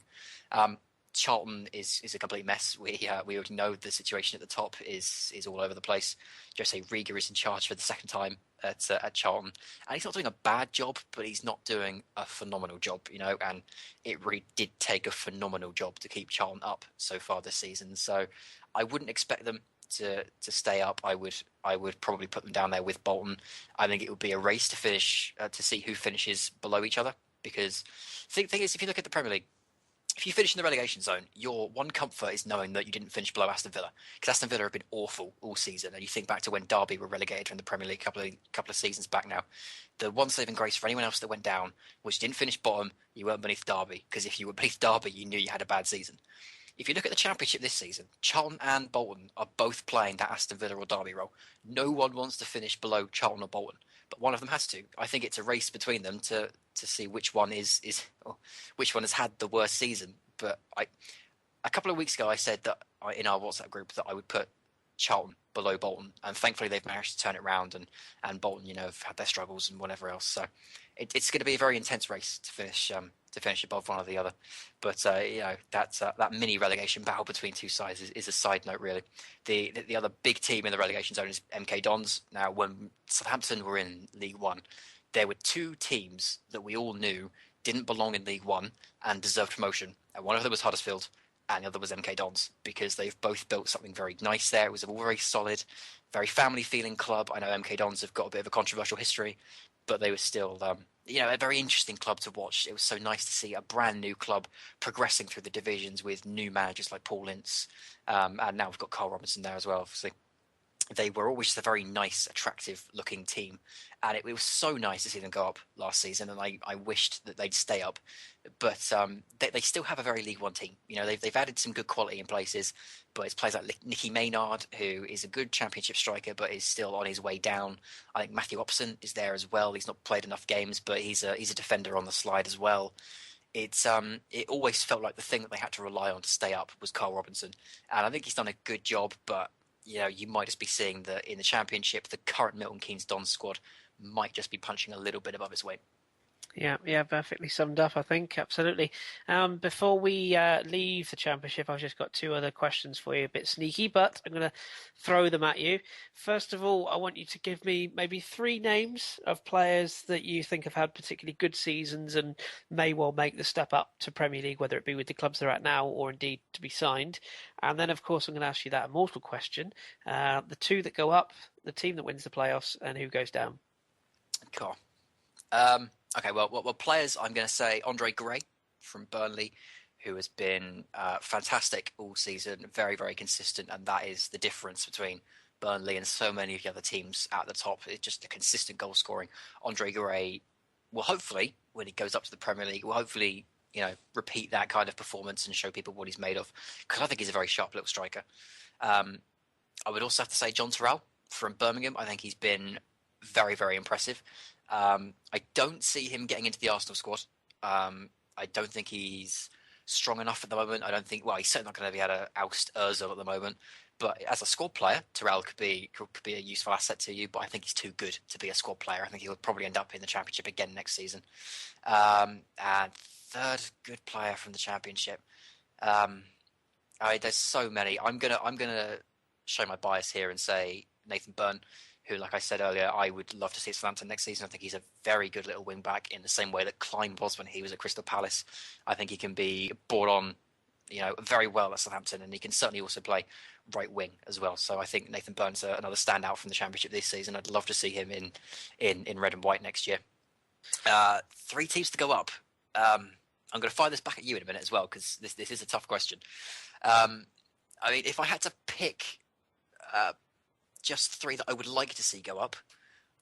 Charlton is a complete mess. We already know the situation at the top is all over the place. Jose Riga is in charge for the second time at Charlton, and he's not doing a bad job, but he's not doing a phenomenal job, and it really did take a phenomenal job to keep Charlton up so far this season. So I wouldn't expect them to stay up. I would probably put them down there with Bolton. I think it would be a race to finish to see who finishes below each other, because the thing is, if you look at the Premier League, if you finish in the relegation zone, your one comfort is knowing that you didn't finish below Aston Villa, because Aston Villa have been awful all season. And you think back to when Derby were relegated from the Premier League a couple of seasons back now. The one saving grace for anyone else that went down was you didn't finish bottom, you weren't beneath Derby, because if you were beneath Derby, you knew you had a bad season. If you look at the Championship this season, Charlton and Bolton are both playing that Aston Villa or Derby role. No one wants to finish below Charlton or Bolton, but one of them has to. I think it's a race between them to see which one which one has had the worst season. But a couple of weeks ago, I said that in our WhatsApp group that I would put Charlton below Bolton, and thankfully they've managed to turn it around, and Bolton, have had their struggles and whatever else. So it's going to be a very intense race to finish above one or the other. But that mini relegation battle between two sides is a side note, really. The other big team in the relegation zone is MK Dons. Now, when Southampton were in League One, there were two teams that we all knew didn't belong in League One and deserved promotion. And one of them was Huddersfield, and the other was MK Dons, because they've both built something very nice there. It was a very solid, very family-feeling club. I know MK Dons have got a bit of a controversial history, but they were still, a very interesting club to watch. It was so nice to see a brand new club progressing through the divisions with new managers like Paul Ince, and now we've got Carl Robinson there as well, obviously. They were always just a very nice, attractive-looking team, and it was so nice to see them go up last season. And I wished that they'd stay up, but they still have a very League One team. They've added some good quality in places, but it's players like Nicky Maynard, who is a good Championship striker, but is still on his way down. I think Matthew Upson is there as well. He's not played enough games, but he's a defender on the slide as well. It always felt like the thing that they had to rely on to stay up was Carl Robinson, and I think he's done a good job, but you might just be seeing that in the Championship, the current Milton Keynes Dons squad might just be punching a little bit above its weight. Yeah, perfectly summed up, I think. Absolutely. Before we leave the Championship, I've just got two other questions for you, a bit sneaky, but I'm going to throw them at you. First of all, I want you to give me maybe 3 names of players that you think have had particularly good seasons and may well make the step up to Premier League, whether it be with the clubs they're at now or indeed to be signed. And then, of course, I'm going to ask you that immortal question. The 2 that go up, the team that wins the playoffs, and who goes down. Cool. Okay, well, players, I'm going to say Andre Gray from Burnley, who has been fantastic all season, very, very consistent, and that is the difference between Burnley and so many of the other teams at the top. It's just a consistent goal scoring. Andre Gray will hopefully, when he goes up to the Premier League, will hopefully repeat that kind of performance and show people what he's made of, because I think he's a very sharp little striker. I would also have to say John Terrell from Birmingham. I think he's been very, very impressive. I don't see him getting into the Arsenal squad. I don't think he's strong enough at the moment. I don't think. Well, he's certainly not going to be able to oust Özil at the moment. But as a squad player, Terrell could be a useful asset to you. But I think he's too good to be a squad player. I think he'll probably end up in the Championship again next season. And third good player from the Championship. There's so many. I'm gonna show my bias here and say Nathan Byrne, who, like I said earlier, I would love to see at Southampton next season. I think he's a very good little wing-back in the same way that Klein was when he was at Crystal Palace. I think he can be brought on, very well at Southampton, and he can certainly also play right wing as well. So I think Nathan Byrne's another standout from the Championship this season. I'd love to see him in red and white next year. 3 teams to go up. I'm going to fire this back at you in a minute as well, because this is a tough question. If I had to pick just 3 that I would like to see go up,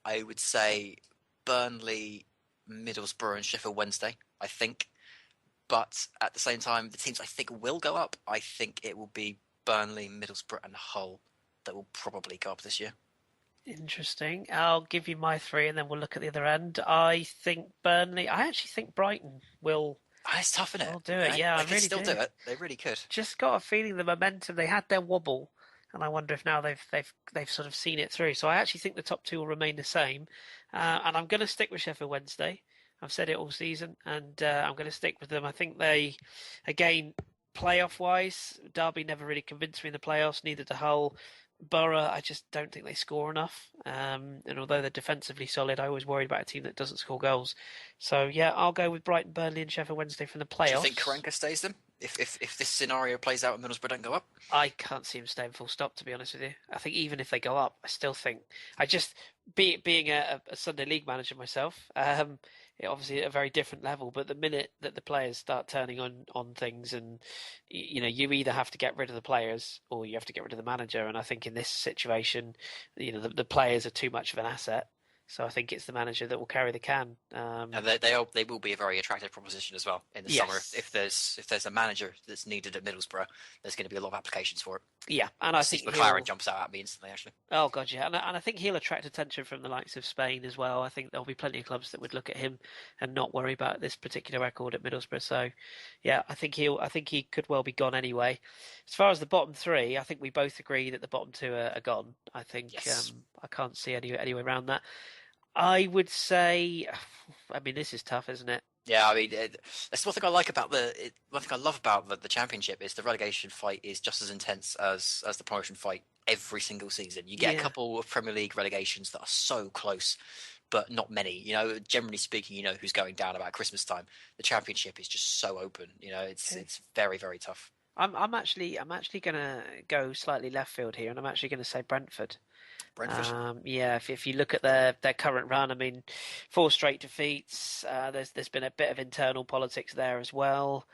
I would say Burnley, Middlesbrough and Sheffield Wednesday, I think. But at the same time, the teams I think will go up, I think it will be Burnley, Middlesbrough and Hull that will probably go up this year. Interesting. I'll give you my 3 and then we'll look at the other end. I think Burnley. I actually think Brighton will. It's tough, isn't it? Will do it. Yeah, they really still do it. They really could. Just got a feeling the momentum. They had their wobble, and I wonder if now they've sort of seen it through. So I actually think the top 2 will remain the same, and I'm going to stick with Sheffield Wednesday. I've said it all season, and I'm going to stick with them. I think they, again, playoff-wise, Derby never really convinced me in the playoffs. Neither did Hull. Borough, I just don't think they score enough. And although they're defensively solid, I always worried about a team that doesn't score goals. So yeah, I'll go with Brighton, Burnley, and Sheffield Wednesday from the playoffs. Do you think Karanka stays them? If this scenario plays out and Middlesbrough don't go up? I can't see him staying full stop, to be honest with you. I think even if they go up, I still think being a Sunday League manager myself, it obviously at a very different level. But the minute that the players start turning on things, and you either have to get rid of the players or you have to get rid of the manager. And I think in this situation, the players are too much of an asset. So I think it's the manager that will carry the can. And they will be a very attractive proposition as well in the summer. Yes. If there's a manager that's needed at Middlesbrough, there's going to be a lot of applications for it. Yeah, and I think Steve McLaren he'll. jumps out at me instantly, actually. Oh god, yeah, and I think he'll attract attention from the likes of Spain as well. I think there'll be plenty of clubs that would look at him and not worry about this particular record at Middlesbrough. So, yeah, I think he could well be gone anyway. As far as the bottom three, I think we both agree that the bottom two are gone. I think Yes. I can't see any way around that. I would say, I mean, this is tough, isn't it? Yeah, I mean, that's one thing I like about one thing I love about the championship is the relegation fight is just as intense as the promotion fight every single season. You get a Yeah. couple of Premier League relegations that are so close, but not many. Generally speaking, you know who's going down about Christmas time. The championship is just so open. Okay. It's very, very tough. I'm actually gonna go slightly left field here, and I'm actually gonna say Brentford. Brentford. Yeah, if you look at their current run, I mean, four straight defeats. There's been a bit of internal politics there as well.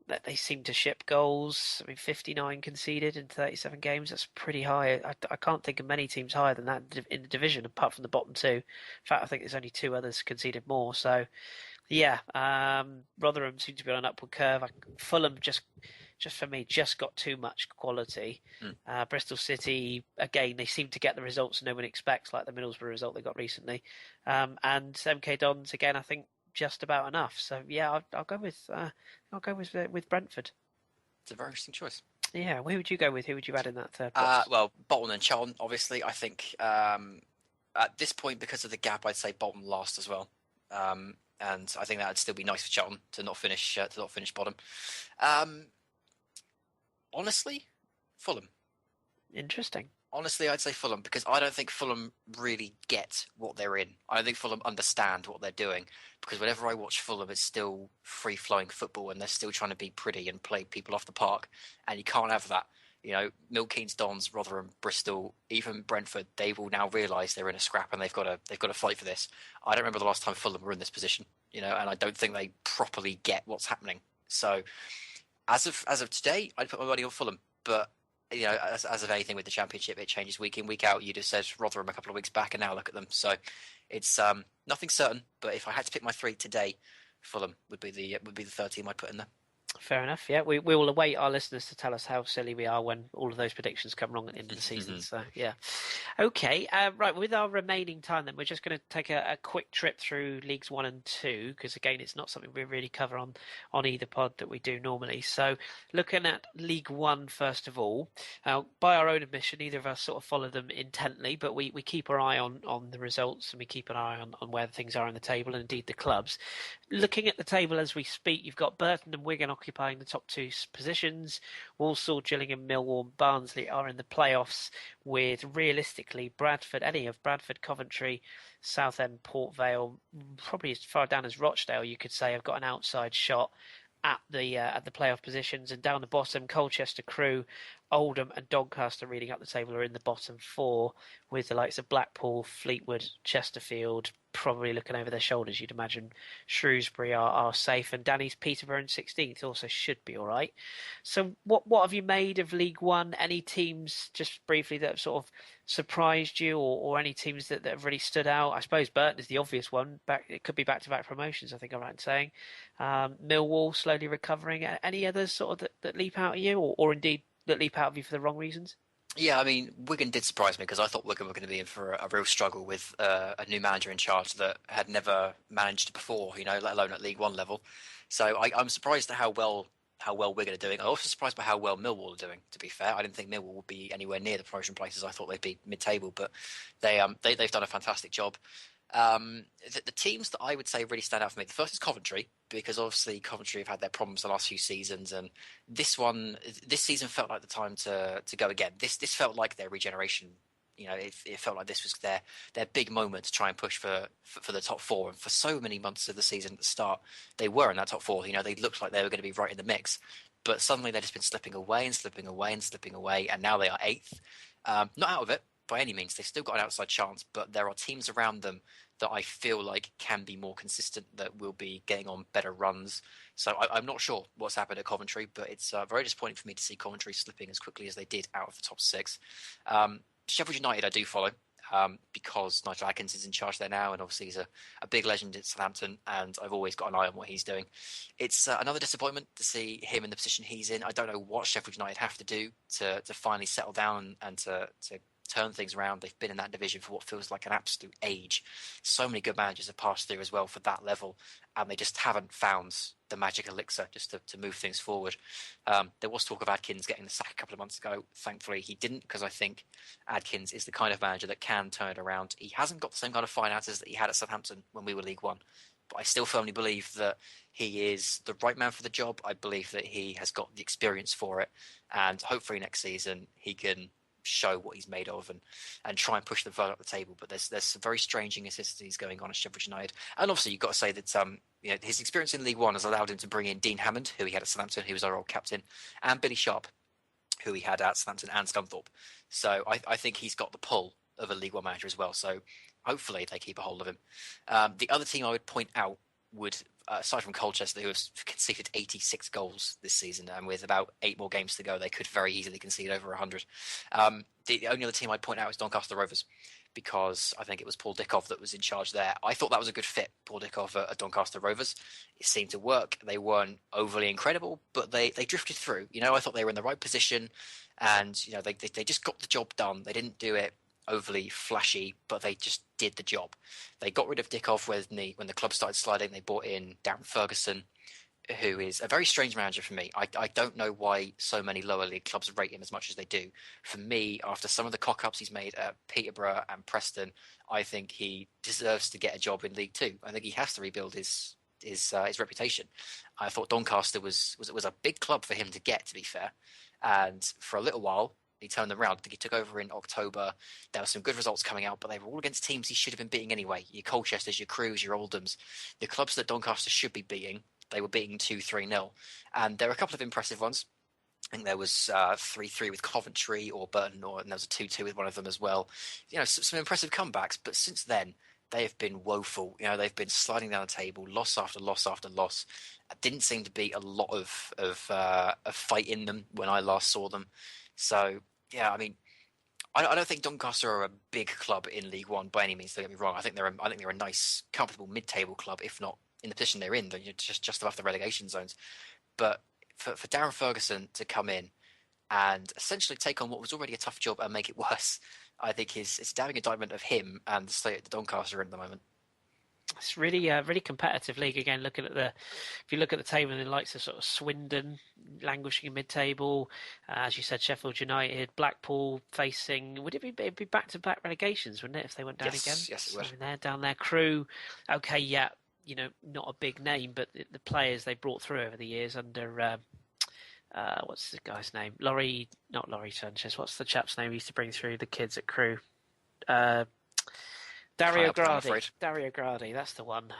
That they seem to ship goals. I mean, 59 conceded in 37 games. That's pretty high. I can't think of many teams higher than that in the division, apart from the bottom two. In fact, I think there's only two others conceded more. So, yeah, Rotherham seem to be on an upward curve. Fulham just for me, just got too much quality. Mm. Bristol City, again, they seem to get the results no one expects, like the Middlesbrough result they got recently. And MK Dons, again, I think just about enough. So yeah, I'll go with Brentford. It's a very interesting choice. Yeah, who would you go with? Who would you add in that third box? Well, Bolton and Charlton, obviously. I think at this point, because of the gap, I'd say Bolton last as well. And I think that'd still be nice for Charlton to not finish bottom. Honestly, Fulham. Interesting. Honestly, I'd say Fulham because I don't think Fulham really get what they're in. I don't think Fulham understand what they're doing because whenever I watch Fulham, it's still free-flowing football and they're still trying to be pretty and play people off the park, and you can't have that. Milton Keynes, Dons, Rotherham, Bristol, even Brentford, they will now realise they're in a scrap and they've got to fight for this. I don't remember the last time Fulham were in this position, and I don't think they properly get what's happening. So, as of today, I'd put my money on Fulham, but as of anything with the Championship, it changes week in, week out. You just said Rotherham a couple of weeks back, and now look at them. So it's nothing certain. But if I had to pick my three today, Fulham would be the third team I'd put in there. Fair enough. Yeah, we will await our listeners to tell us how silly we are when all of those predictions come wrong at the end of the season. So yeah, okay. Right, with our remaining time, then we're just going to take a quick trip through Leagues 1 and 2 because again, it's not something we really cover on either pod that we do normally. So looking at League 1 first of all, by our own admission, neither of us sort of follow them intently, but we keep our eye on the results and we keep an eye on where things are in the table and indeed the clubs. Looking at the table as we speak, you've got Burton and Wigan occupying the top two positions. Walsall, Gillingham, Millwall, and Barnsley are in the playoffs with realistically any of Bradford, Coventry, Southend, Port Vale, probably as far down as Rochdale, you could say, have got an outside shot at the playoff positions. And down the bottom, Colchester, Crewe, Oldham and Doncaster reading up the table are in the bottom four with the likes of Blackpool, Fleetwood, Chesterfield probably looking over their shoulders. You'd imagine Shrewsbury are safe, and Danny's Peterborough in 16th also should be all right. So what have you made of League One? Any teams, just briefly, that have sort of surprised you, or any teams that have really stood out? I suppose Burton is the obvious one. It could be back-to-back promotions, I think I'm right in saying. Millwall slowly recovering. Any others sort of that leap out at you, or indeed that leap out of you for the wrong reasons? Yeah, I mean, Wigan did surprise me because I thought Wigan were going to be in for a real struggle with a new manager in charge that had never managed before, let alone at League One level. So I'm surprised at how well Wigan are doing. I'm also surprised by how well Millwall are doing. To be fair, I didn't think Millwall would be anywhere near the promotion places. I thought they'd be mid-table, but they've done a fantastic job. The teams that I would say really stand out for me, the first is Coventry, because obviously Coventry have had their problems the last few seasons, and this season felt like the time to go again. This felt like their regeneration. It felt like this was their big moment to try and push for the top four. And for so many months of the season at the start, they were in that top four. They looked like they were going to be right in the mix, but suddenly they've just been slipping away and slipping away and slipping away, and now they are eighth. Not out of it by any means. They've still got an outside chance, but there are teams around them that I feel like can be more consistent, that will be getting on better runs. So I'm not sure what's happened at Coventry, but it's very disappointing for me to see Coventry slipping as quickly as they did out of the top six. Sheffield United I do follow. because Nigel Adkins is in charge there now, and obviously he's a big legend at Southampton, and I've always got an eye on what he's doing. It's another disappointment to see him in the position he's in. I don't know what Sheffield United have to do to finally settle down and to turn things around. They've been in that division for what feels like an absolute age. So many good managers have passed through as well for that level, and they just haven't found the magic elixir just to move things forward. There was talk of Adkins getting the sack a couple of months ago. Thankfully, he didn't, because I think Adkins is the kind of manager that can turn it around. He hasn't got the same kind of finances that he had at Southampton when we were League One, but I still firmly believe that he is the right man for the job. I believe that he has got the experience for it, and hopefully next season he can show what he's made of and try and push them further up the table. But there's some very strange inconsistencies going on at Sheffield United, and obviously you've got to say that his experience in League One has allowed him to bring in Dean Hammond, who he had at Southampton, who was our old captain, and Billy Sharp, who he had at Southampton and Scunthorpe. So I think he's got the pull of a League One manager as well. So hopefully they keep a hold of him. The other team I would point out would, aside from Colchester, who have conceded 86 goals this season, and with about 8 more games to go, they could very easily concede over 100. The only other team I'd point out is Doncaster Rovers, because I think it was Paul Dickoff that was in charge there. I thought that was a good fit, Paul Dickoff at Doncaster Rovers. It seemed to work. They weren't overly incredible, but they drifted through. I thought they were in the right position, and they just got the job done. They didn't do it overly flashy, but they just did the job. They got rid of Dickoff when the club started sliding. They brought in Darren Ferguson, who is a very strange manager for me. I don't know why so many lower league clubs rate him as much as they do. For me, after some of the cock-ups he's made at Peterborough and Preston, I think he deserves to get a job in League Two. I think he has to rebuild his reputation. I thought Doncaster was a big club for him to get, to be fair. And for a little while, he turned them around. I think he took over in October. There were some good results coming out, but they were all against teams he should have been beating anyway. Your Colchesters, your Crews, your Oldhams, the clubs that Doncaster should be beating, they were beating 2-3-0. And there were a couple of impressive ones. I think there was 3-3 with Coventry or Burton, and there was a 2-2 with one of them as well. Some impressive comebacks, but since then, they have been woeful. They've been sliding down the table, loss after loss after loss. It didn't seem to be a lot of fight in them when I last saw them. So, yeah, I mean, I don't think Doncaster are a big club in League One by any means. Don't get me wrong. I think they're a nice, comfortable mid-table club, if not in the position they're in. They're just above the relegation zones. But for Darren Ferguson to come in and essentially take on what was already a tough job and make it worse, I think it's a damning indictment of him and the state that Doncaster are in at the moment. It's really really competitive league again. If you look at the table, the likes of sort of Swindon languishing in mid-table, as you said, Sheffield United, Blackpool facing, would it be back-to-back relegations, wouldn't it, if they went down again? Yes, it would. So they're down there. Crew, okay, yeah, not a big name, but the players they brought through over the years under what's the guy's name? Not Laurie Sanchez. What's the chap's name he used to bring through the kids at Crew? Dario Gradi, that's the one.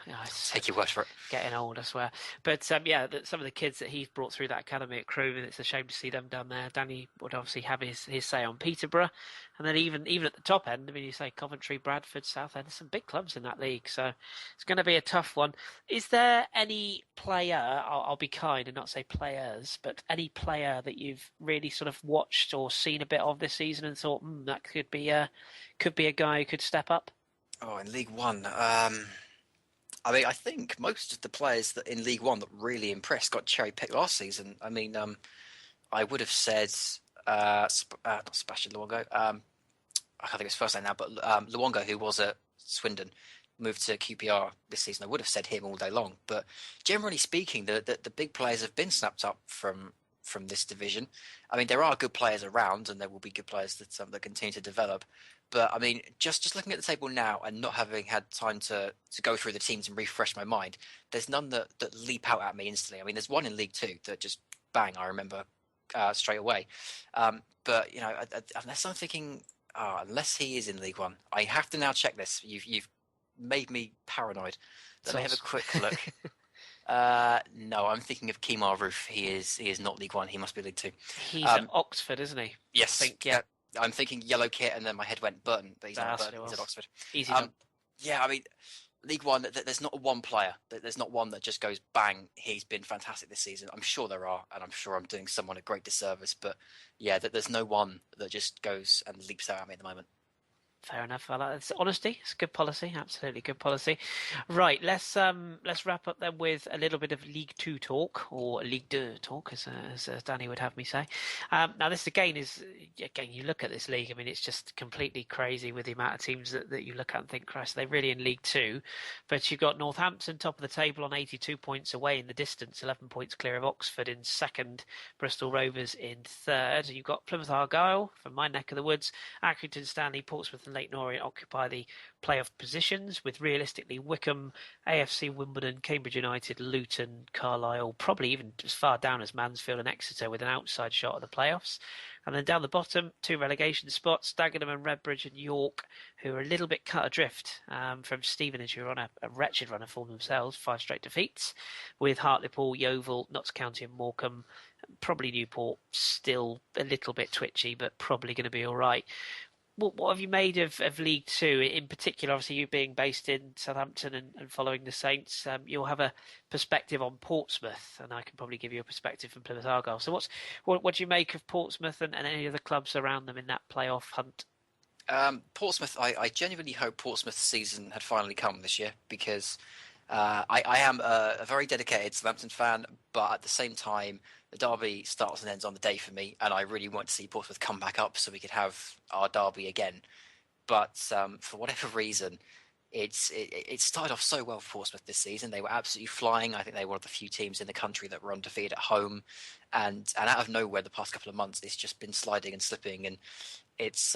Take your word for it. Getting old, I swear. But some of the kids that he's brought through that academy at Crewe, and it's a shame to see them down there. Danny would obviously have his say on Peterborough, and then even at the top end, I mean, you say Coventry, Bradford, Southend, there's some big clubs in that league, so it's going to be a tough one. Is there any player? I'll be kind and not say players, but any player that you've really sort of watched or seen a bit of this season and thought that could be a guy who could step up? Oh, in League One, I mean, I think most of the players that in League One that really impressed got cherry-picked last season. I mean, I would have said not Sebastian Luongo. I can't think of his first name now, but Luongo, who was at Swindon, moved to QPR this season. I would have said him all day long. But generally speaking, the big players have been snapped up from this division. I mean, there are good players around, and there will be good players that continue to develop. But I mean, just looking at the table now and not having had time to go through the teams and refresh my mind, there's none that leap out at me instantly. I mean, there's one in League Two that just bang, I remember straight away. But unless I'm thinking, unless he is in League One, I have to now check this. You've made me paranoid. Let me have a quick look. No, I'm thinking of Kemar Roof. He is not League One. He must be League Two. He's at Oxford, isn't he? Yes. I think, yeah. I'm thinking yellow kit, and then my head went Burton, but he's not Burton. He's at Oxford. Easy. Yeah, I mean, League One. There's not one player. There's not one that just goes bang. He's been fantastic this season. I'm sure there are, and I'm sure I'm doing someone a great disservice. But yeah, there's no one that just goes and leaps out at me at the moment. Fair enough. I like it's honesty. It's good policy. Absolutely good policy. Right. Let's wrap up then with a little bit of League Two talk or League Deux talk, as Danny would have me say. Now this again is again you look at this league. I mean, it's just completely crazy with the amount of teams that you look at and think, Christ, they're really in League Two. But you've got Northampton top of the table on 82 points away in the distance, 11 points clear of Oxford in second, Bristol Rovers in third. You've got Plymouth Argyle from my neck of the woods, Accrington Stanley, Portsmouth and Leyton Orient occupy the playoff positions, with realistically Wycombe, AFC Wimbledon, Cambridge United, Luton, Carlisle, probably even as far down as Mansfield and Exeter with an outside shot at the playoffs. And then down the bottom, two relegation spots, Dagenham and Redbridge and York, who are a little bit cut adrift from Stevenage, who are on a wretched run of form themselves, 5 straight defeats, with Hartlepool, Yeovil, Notts County and Morecambe, probably Newport, still a little bit twitchy, but probably going to be all right. What have you made of League Two in particular? Obviously, you being based in Southampton and following the Saints, you'll have a perspective on Portsmouth, and I can probably give you a perspective from Plymouth Argyle. So, what do you make of Portsmouth and any of the clubs around them in that playoff hunt? Portsmouth, I genuinely hope Portsmouth's season had finally come this year because I am a very dedicated Southampton fan, but at the same time, the derby starts and ends on the day for me, and I really want to see Portsmouth come back up so we could have our derby again. But for whatever reason, it started off so well for Portsmouth this season. They were absolutely flying. I think they were one of the few teams in the country that were undefeated at home, and out of nowhere, the past couple of months, it's just been sliding and slipping, and it's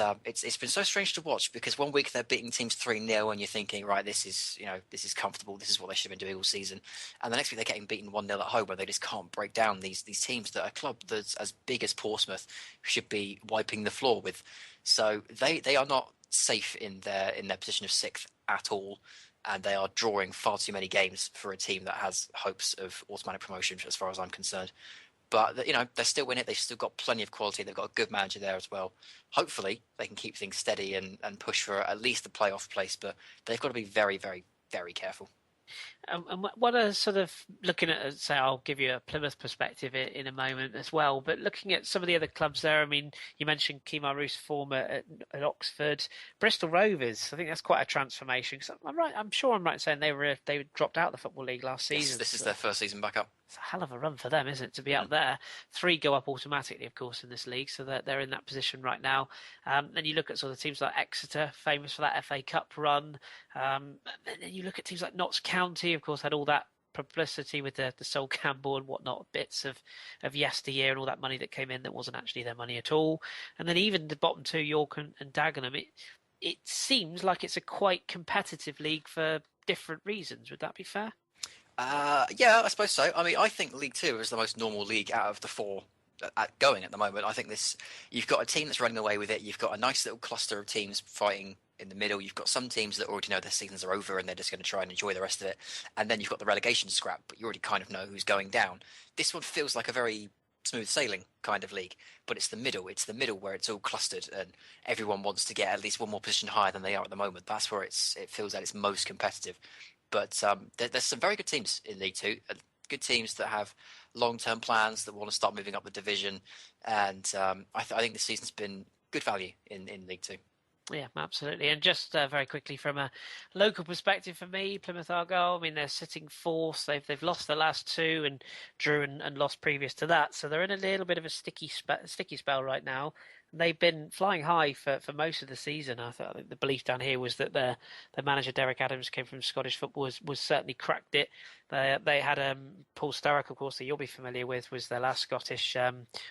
been so strange to watch because one week they're beating teams 3-0 and you're thinking, right, this is comfortable, this is what they should have been doing all season, and the next week they're getting beaten 1-0 at home where they just can't break down these teams that a club that's as big as Portsmouth should be wiping the floor with. So they are not safe in their position of sixth at all, and they are drawing far too many games for a team that has hopes of automatic promotion as far as I'm concerned. But they're still in it. They've still got plenty of quality. They've got a good manager there as well. Hopefully, they can keep things steady and push for at least the playoff place. But they've got to be very, very, very careful. And what are sort of looking at, say, I'll give you a Plymouth perspective in a moment as well, but looking at some of the other clubs there, I mean, you mentioned Kemar Roos' form at Oxford, Bristol Rovers. I think that's quite a transformation. Cause I'm sure I'm right in saying they dropped out of the Football League last season. Yes, this is their first season back up. It's a hell of a run for them, isn't it, to be up there? 3 go up automatically, of course, in this league, so they're in that position right now. Then you look at sort of teams like Exeter, famous for that FA Cup run. And then you look at teams like Notts County, of course, had all that publicity with the Sol Campbell and whatnot, bits of yesteryear and all that money that came in that wasn't actually their money at all. And then even the bottom two, York and Dagenham, it seems like it's a quite competitive league for different reasons. Would that be fair? Yeah, I suppose so. I mean, I think League Two is the most normal league out of the 4 going at the moment. I think you've got a team that's running away with it. You've got a nice little cluster of teams fighting in the middle. You've got some teams that already know their seasons are over and they're just going to try and enjoy the rest of it. And then you've got the relegation scrap, but you already kind of know who's going down. This one feels like a very smooth sailing kind of league, but it's the middle. It's the middle where it's all clustered and everyone wants to get at least one more position higher than they are at the moment. That's where it feels at its most competitive. But there's some very good teams in League Two, good teams that have long-term plans that want to start moving up the division, and I think this season's been good value in League Two. Yeah, absolutely. And just very quickly from a local perspective for me, Plymouth Argyle, I mean, they're sitting 4th. They've lost the last 2 and drew and lost previous to that. So they're in a little bit of a sticky spell right now. They've been flying high for most of the season. I think the belief down here was that their manager Derek Adams came from Scottish football, was certainly cracked it. They had Paul Sturrock, of course, that you'll be familiar with, was their last Scottish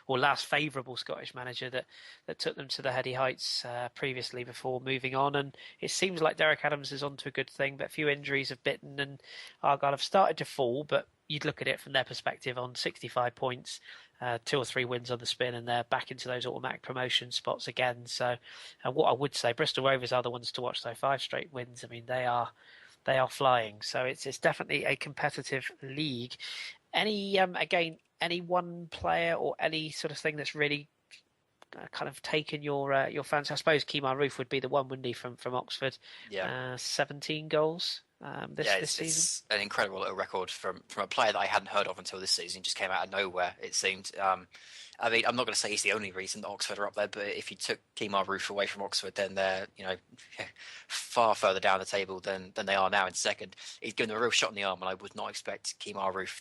or last favourable Scottish manager that took them to the heady heights previously before moving on. And it seems like Derek Adams is onto a good thing, but a few injuries have bitten, and Argyle have started to fall. But you'd look at it from their perspective on 65 points. 2 or 3 wins on the spin, and they're back into those automatic promotion spots again. So, what I would say, Bristol Rovers are the ones to watch. Though 5 straight wins, I mean, they are flying. So it's definitely a competitive league. Any one player or any sort of thing that's really kind of taken your fancy? I suppose Kemar Roof would be the one, wouldn't he, from Oxford? Yeah. 17 goals. this season. It's an incredible little record from a player that I hadn't heard of until this season. Just came out of nowhere, it seemed. I mean, I'm not going to say he's the only reason that Oxford are up there, but if you took Kemar Roofe away from Oxford, then they're far further down the table than they are now in second. He's given them a real shot in the arm, and I would not expect Kemar Roofe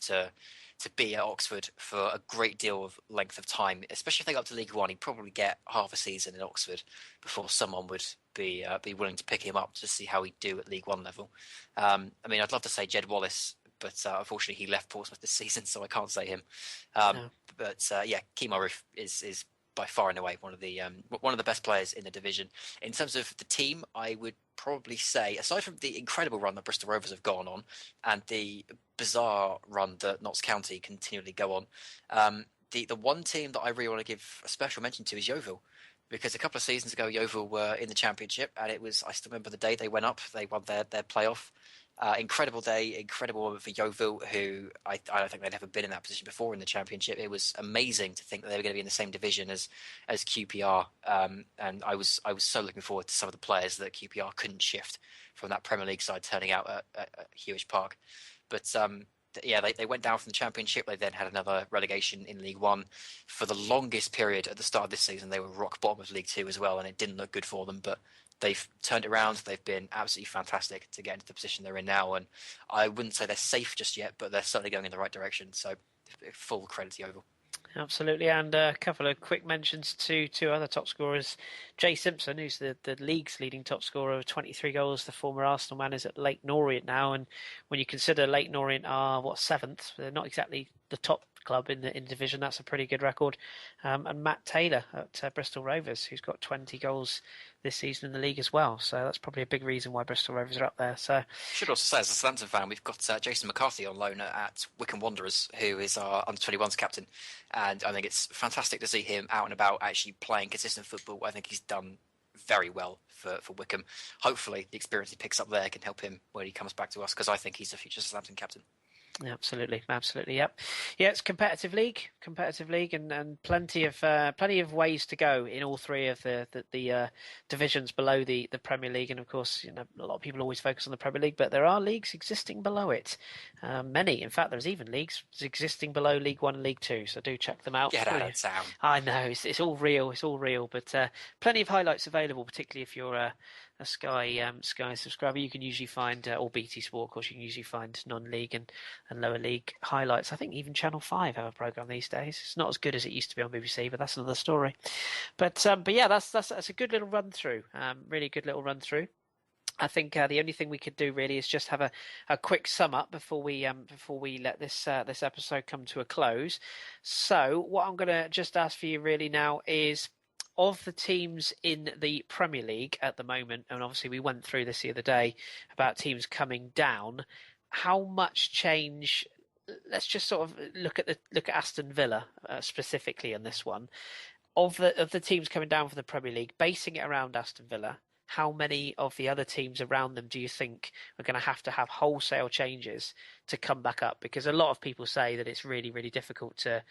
to be at Oxford for a great deal of length of time, especially if they got up to League One. He'd probably get half a season in Oxford before someone would be willing to pick him up to see how he'd do at League One level. I mean, I'd love to say Jed Wallace, but unfortunately he left Portsmouth this season, so I can't say him. No. But Kemar Roofe is by far and away one of the best players in the division. In terms of the team, I would probably say, aside from the incredible run that Bristol Rovers have gone on and the bizarre run that Notts County continually go on, the one team that I really want to give a special mention to is Yeovil. Because a couple of seasons ago, Yeovil were in the Championship, and I still remember the day they went up. They won their playoff. Incredible day, incredible moment for Yeovil, who I don't think they'd ever been in that position before in the Championship. It was amazing to think that they were going to be in the same division as QPR, and I was so looking forward to some of the players that QPR couldn't shift from that Premier League side turning out at Hewish Park. But they went down from the Championship. They then had another relegation in League One. For the longest period at the start of this season, they were rock bottom of League Two as well, and it didn't look good for them. But they've turned it around. They've been absolutely fantastic to get into the position they're in now. And I wouldn't say they're safe just yet, but they're certainly going in the right direction. So full credit to Yeovil. Absolutely, and a couple of quick mentions to two other top scorers. Jay Simpson, who's the league's leading top scorer with 23 goals, the former Arsenal man, is at Leyton Orient now, and when you consider Leyton Orient are seventh, they're not exactly the top club in the division. That's a pretty good record. And Matt Taylor at Bristol Rovers, who's got 20 goals this season in the league as well. So that's probably a big reason why Bristol Rovers are up there. So should also say, as a Southampton fan, we've got Jason McCarthy on loan at Wycombe Wanderers, who is our under-21s captain, and I think it's fantastic to see him out and about actually playing consistent football. I think he's done very well for Wycombe. Hopefully the experience he picks up there can help him when he comes back to us, because I think he's the future Southampton captain. Absolutely, yep. Yeah, it's competitive league, and plenty of ways to go in all three of the divisions below the Premier League. And of course, a lot of people always focus on the Premier League, but there are leagues existing below it. Many, in fact, there's even leagues existing below League One and League Two. So do check them out. Get out of town. I know it's all real, but plenty of highlights available, particularly if you're a Sky subscriber. You can usually find, or BT Sport, of course, you can usually find non-league and lower league highlights. I think even Channel 5 have a programme these days. It's not as good as it used to be on BBC, but that's another story. But yeah, that's a good little run through. Really good little run through. I think the only thing we could do really is just have a quick sum up before we let this episode come to a close. So what I'm going to just ask for you really now is, of the teams in the Premier League at the moment, and obviously we went through this the other day about teams coming down, how much change? Let's just sort of look at Aston Villa specifically on this one. Of the teams coming down from the Premier League, basing it around Aston Villa, how many of the other teams around them do you think are going to have wholesale changes to come back up? Because a lot of people say that it's really, really difficult to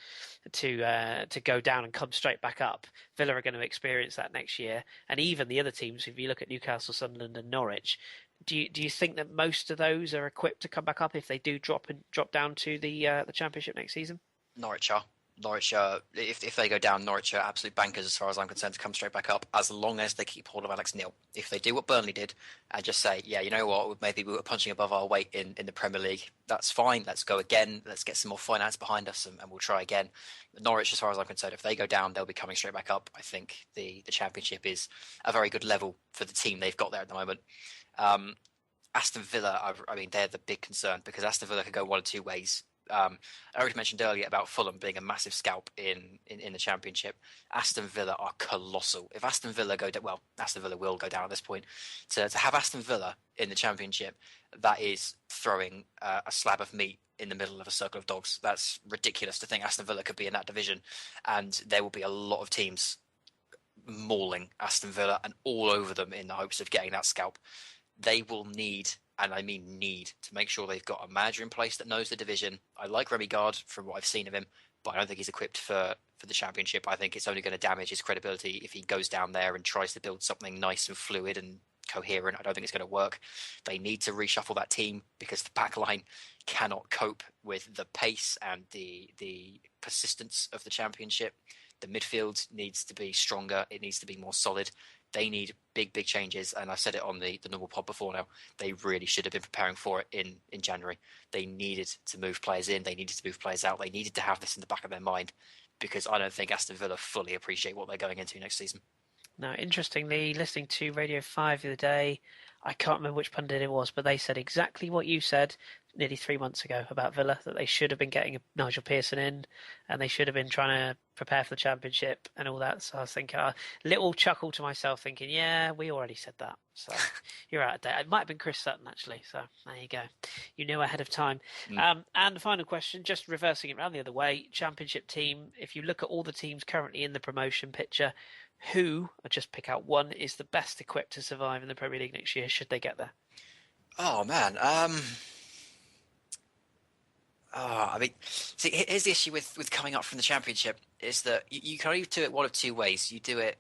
go down and come straight back up. Villa are going to experience that next year, and even the other teams. If you look at Newcastle, Sunderland, and Norwich, do you think that most of those are equipped to come back up if they do drop down to the Championship next season? Norwich, if they go down, Norwich are absolute bankers as far as I'm concerned to come straight back up, as long as they keep hold of Alex Neil. If they do what Burnley did and just say, yeah, you know what, maybe we were punching above our weight in the Premier League, that's fine, let's go again, let's get some more finance behind us and we'll try again. Norwich, as far as I'm concerned, if they go down, they'll be coming straight back up. I think the Championship is a very good level for the team they've got there at the moment. Aston Villa, I mean, they're the big concern, because Aston Villa could go one of two ways. I already mentioned earlier about Fulham being a massive scalp in the Championship. Aston Villa are colossal. If Aston Villa go down, well, Aston Villa will go down at this point. To have Aston Villa in the Championship, that is throwing a slab of meat in the middle of a circle of dogs. That's ridiculous to think Aston Villa could be in that division, and there will be a lot of teams mauling Aston Villa and all over them in the hopes of getting that scalp. They will need, and I mean need, to make sure they've got a manager in place that knows the division. I like Remy Gard from what I've seen of him, but I don't think he's equipped for the Championship. I think it's only going to damage his credibility if he goes down there and tries to build something nice and fluid and coherent. I don't think it's going to work. They need to reshuffle that team because the back line cannot cope with the pace and the persistence of the Championship. The midfield needs to be stronger. It needs to be more solid. They need big changes, and I said it on the normal pod before now. They really should have been preparing for it in January. They needed to move players in. They needed to move players out. They needed to have this in the back of their mind, because I don't think Aston Villa fully appreciate what they're going into next season. Now, interestingly, listening to Radio 5 the other day, I can't remember which pundit it was, but they said exactly what you said nearly 3 months ago about Villa, that they should have been getting Nigel Pearson in, and they should have been trying to prepare for the Championship and all that. So I was thinking, a little chuckle to myself, thinking, yeah, we already said that. So you're out of date. It might have been Chris Sutton, actually. So there you go. You knew ahead of time. And the final question, just reversing it around the other way, Championship team, if you look at all the teams currently in the promotion picture, who, I'll just pick out one, is the best equipped to survive in the Premier League next year, should they get there? Oh, man. I mean, see, here's the issue with coming up from the Championship, is that you can only do it one of two ways. You do it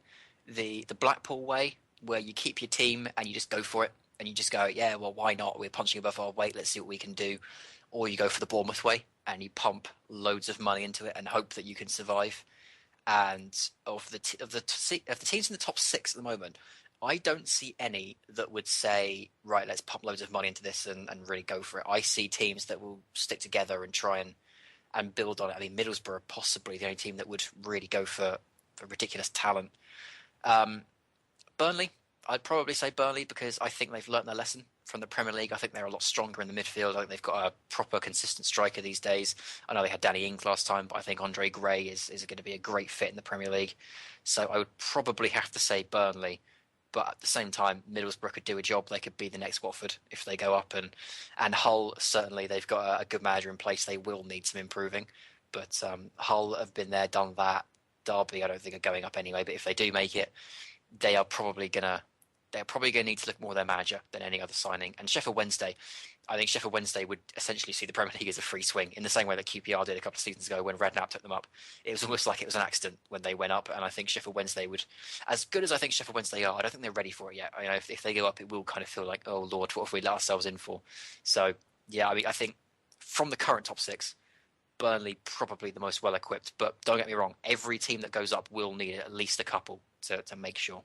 the Blackpool way, where you keep your team and you just go for it, and you just go, yeah, well, why not? We're punching above our weight. Let's see what we can do. Or you go for the Bournemouth way, and you pump loads of money into it and hope that you can survive. And of the teams in the top 6 at the moment, I don't see any that would say, right, let's pump loads of money into this and really go for it. I see teams that will stick together and try and build on it. I mean, Middlesbrough are possibly the only team that would really go for ridiculous talent. Burnley, I'd probably say Burnley, because I think they've learnt their lesson from the Premier League. I think they're a lot stronger in the midfield. I think they've got a proper, consistent striker these days. I know they had Danny Ings last time, but I think Andre Gray is going to be a great fit in the Premier League. So I would probably have to say Burnley. But at the same time, Middlesbrough could do a job. They could be the next Watford if they go up. And Hull, certainly, they've got a good manager in place. They will need some improving. But Hull have been there, done that. Derby, I don't think, are going up anyway. But if they do make it, they're probably going to need to look more at their manager than any other signing. And Sheffield Wednesday, I think Sheffield Wednesday would essentially see the Premier League as a free swing, in the same way that QPR did a couple of seasons ago when Redknapp took them up. It was almost like it was an accident when they went up, and I think Sheffield Wednesday would, as good as I think Sheffield Wednesday are, I don't think they're ready for it yet. I know if they go up, it will kind of feel like, oh Lord, what have we let ourselves in for? So yeah, I mean, I think from the current top 6, Burnley probably the most well equipped. But don't get me wrong, every team that goes up will need at least a couple to make sure.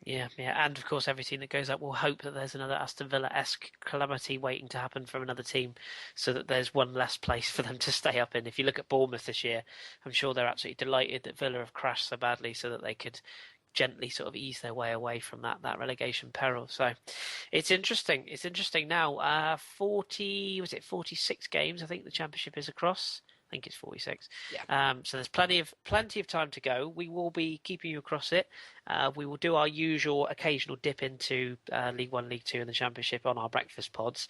Yeah, and of course every team that goes up will hope that there's another Aston Villa-esque calamity waiting to happen from another team, so that there's one less place for them to stay up in. If you look at Bournemouth this year, I'm sure they're absolutely delighted that Villa have crashed so badly, so that they could gently sort of ease their way away from that relegation peril. So it's interesting. It's interesting now. 46 games, I think the Championship is across. I think it's 46. Yeah. So there's plenty of time to go. We will be keeping you across it. We will do our usual occasional dip into League One, League Two, and the Championship on our breakfast pods.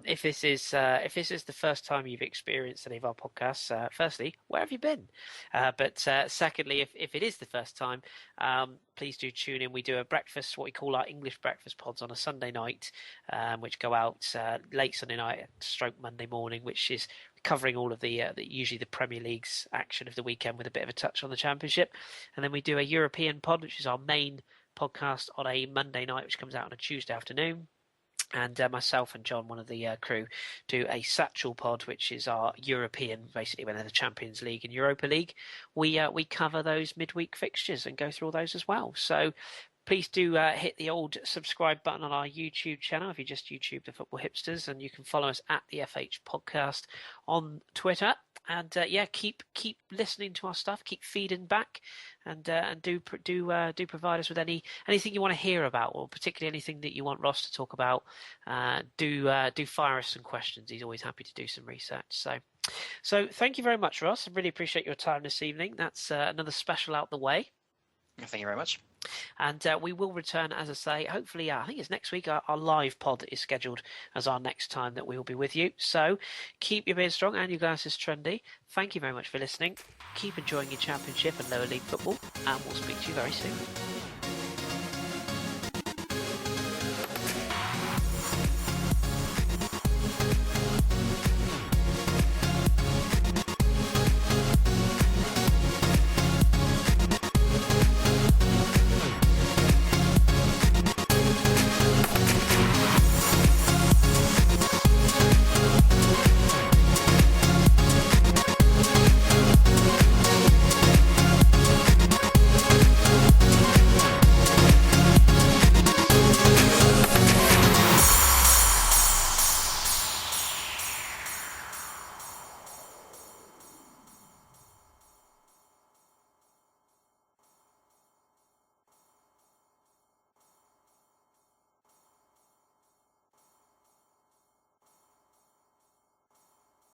If this is the first time you've experienced any of our podcasts, firstly, where have you been? But secondly, if it is the first time, please do tune in. We do a breakfast, what we call our English breakfast pods, on a Sunday night, which go out late Sunday night, stroke Monday morning, which is covering all of the usually the Premier League's action of the weekend with a bit of a touch on the Championship. And then we do a European pod, which is our main podcast, on a Monday night, which comes out on a Tuesday afternoon. And myself and John, one of the crew, do a Satchel pod, which is our European, basically when there's a Champions League and Europa League. We cover those midweek fixtures and go through all those as well. So please do hit the old subscribe button on our YouTube channel if you just YouTube the Football Hipsters, and you can follow us at the FH Podcast on Twitter. And keep listening to our stuff, keep feeding back, and do provide us with anything you want to hear about, or particularly anything that you want Ross to talk about. Do fire us some questions. He's always happy to do some research. So thank you very much, Ross. I really appreciate your time this evening. That's another special out the way. Thank you very much. And we will return, as I say, hopefully, I think it's next week. Our live pod is scheduled as our next time that we will be with you. So keep your beard strong and your glasses trendy. Thank you very much for listening. Keep enjoying your Championship and lower league football, and we'll speak to you very soon.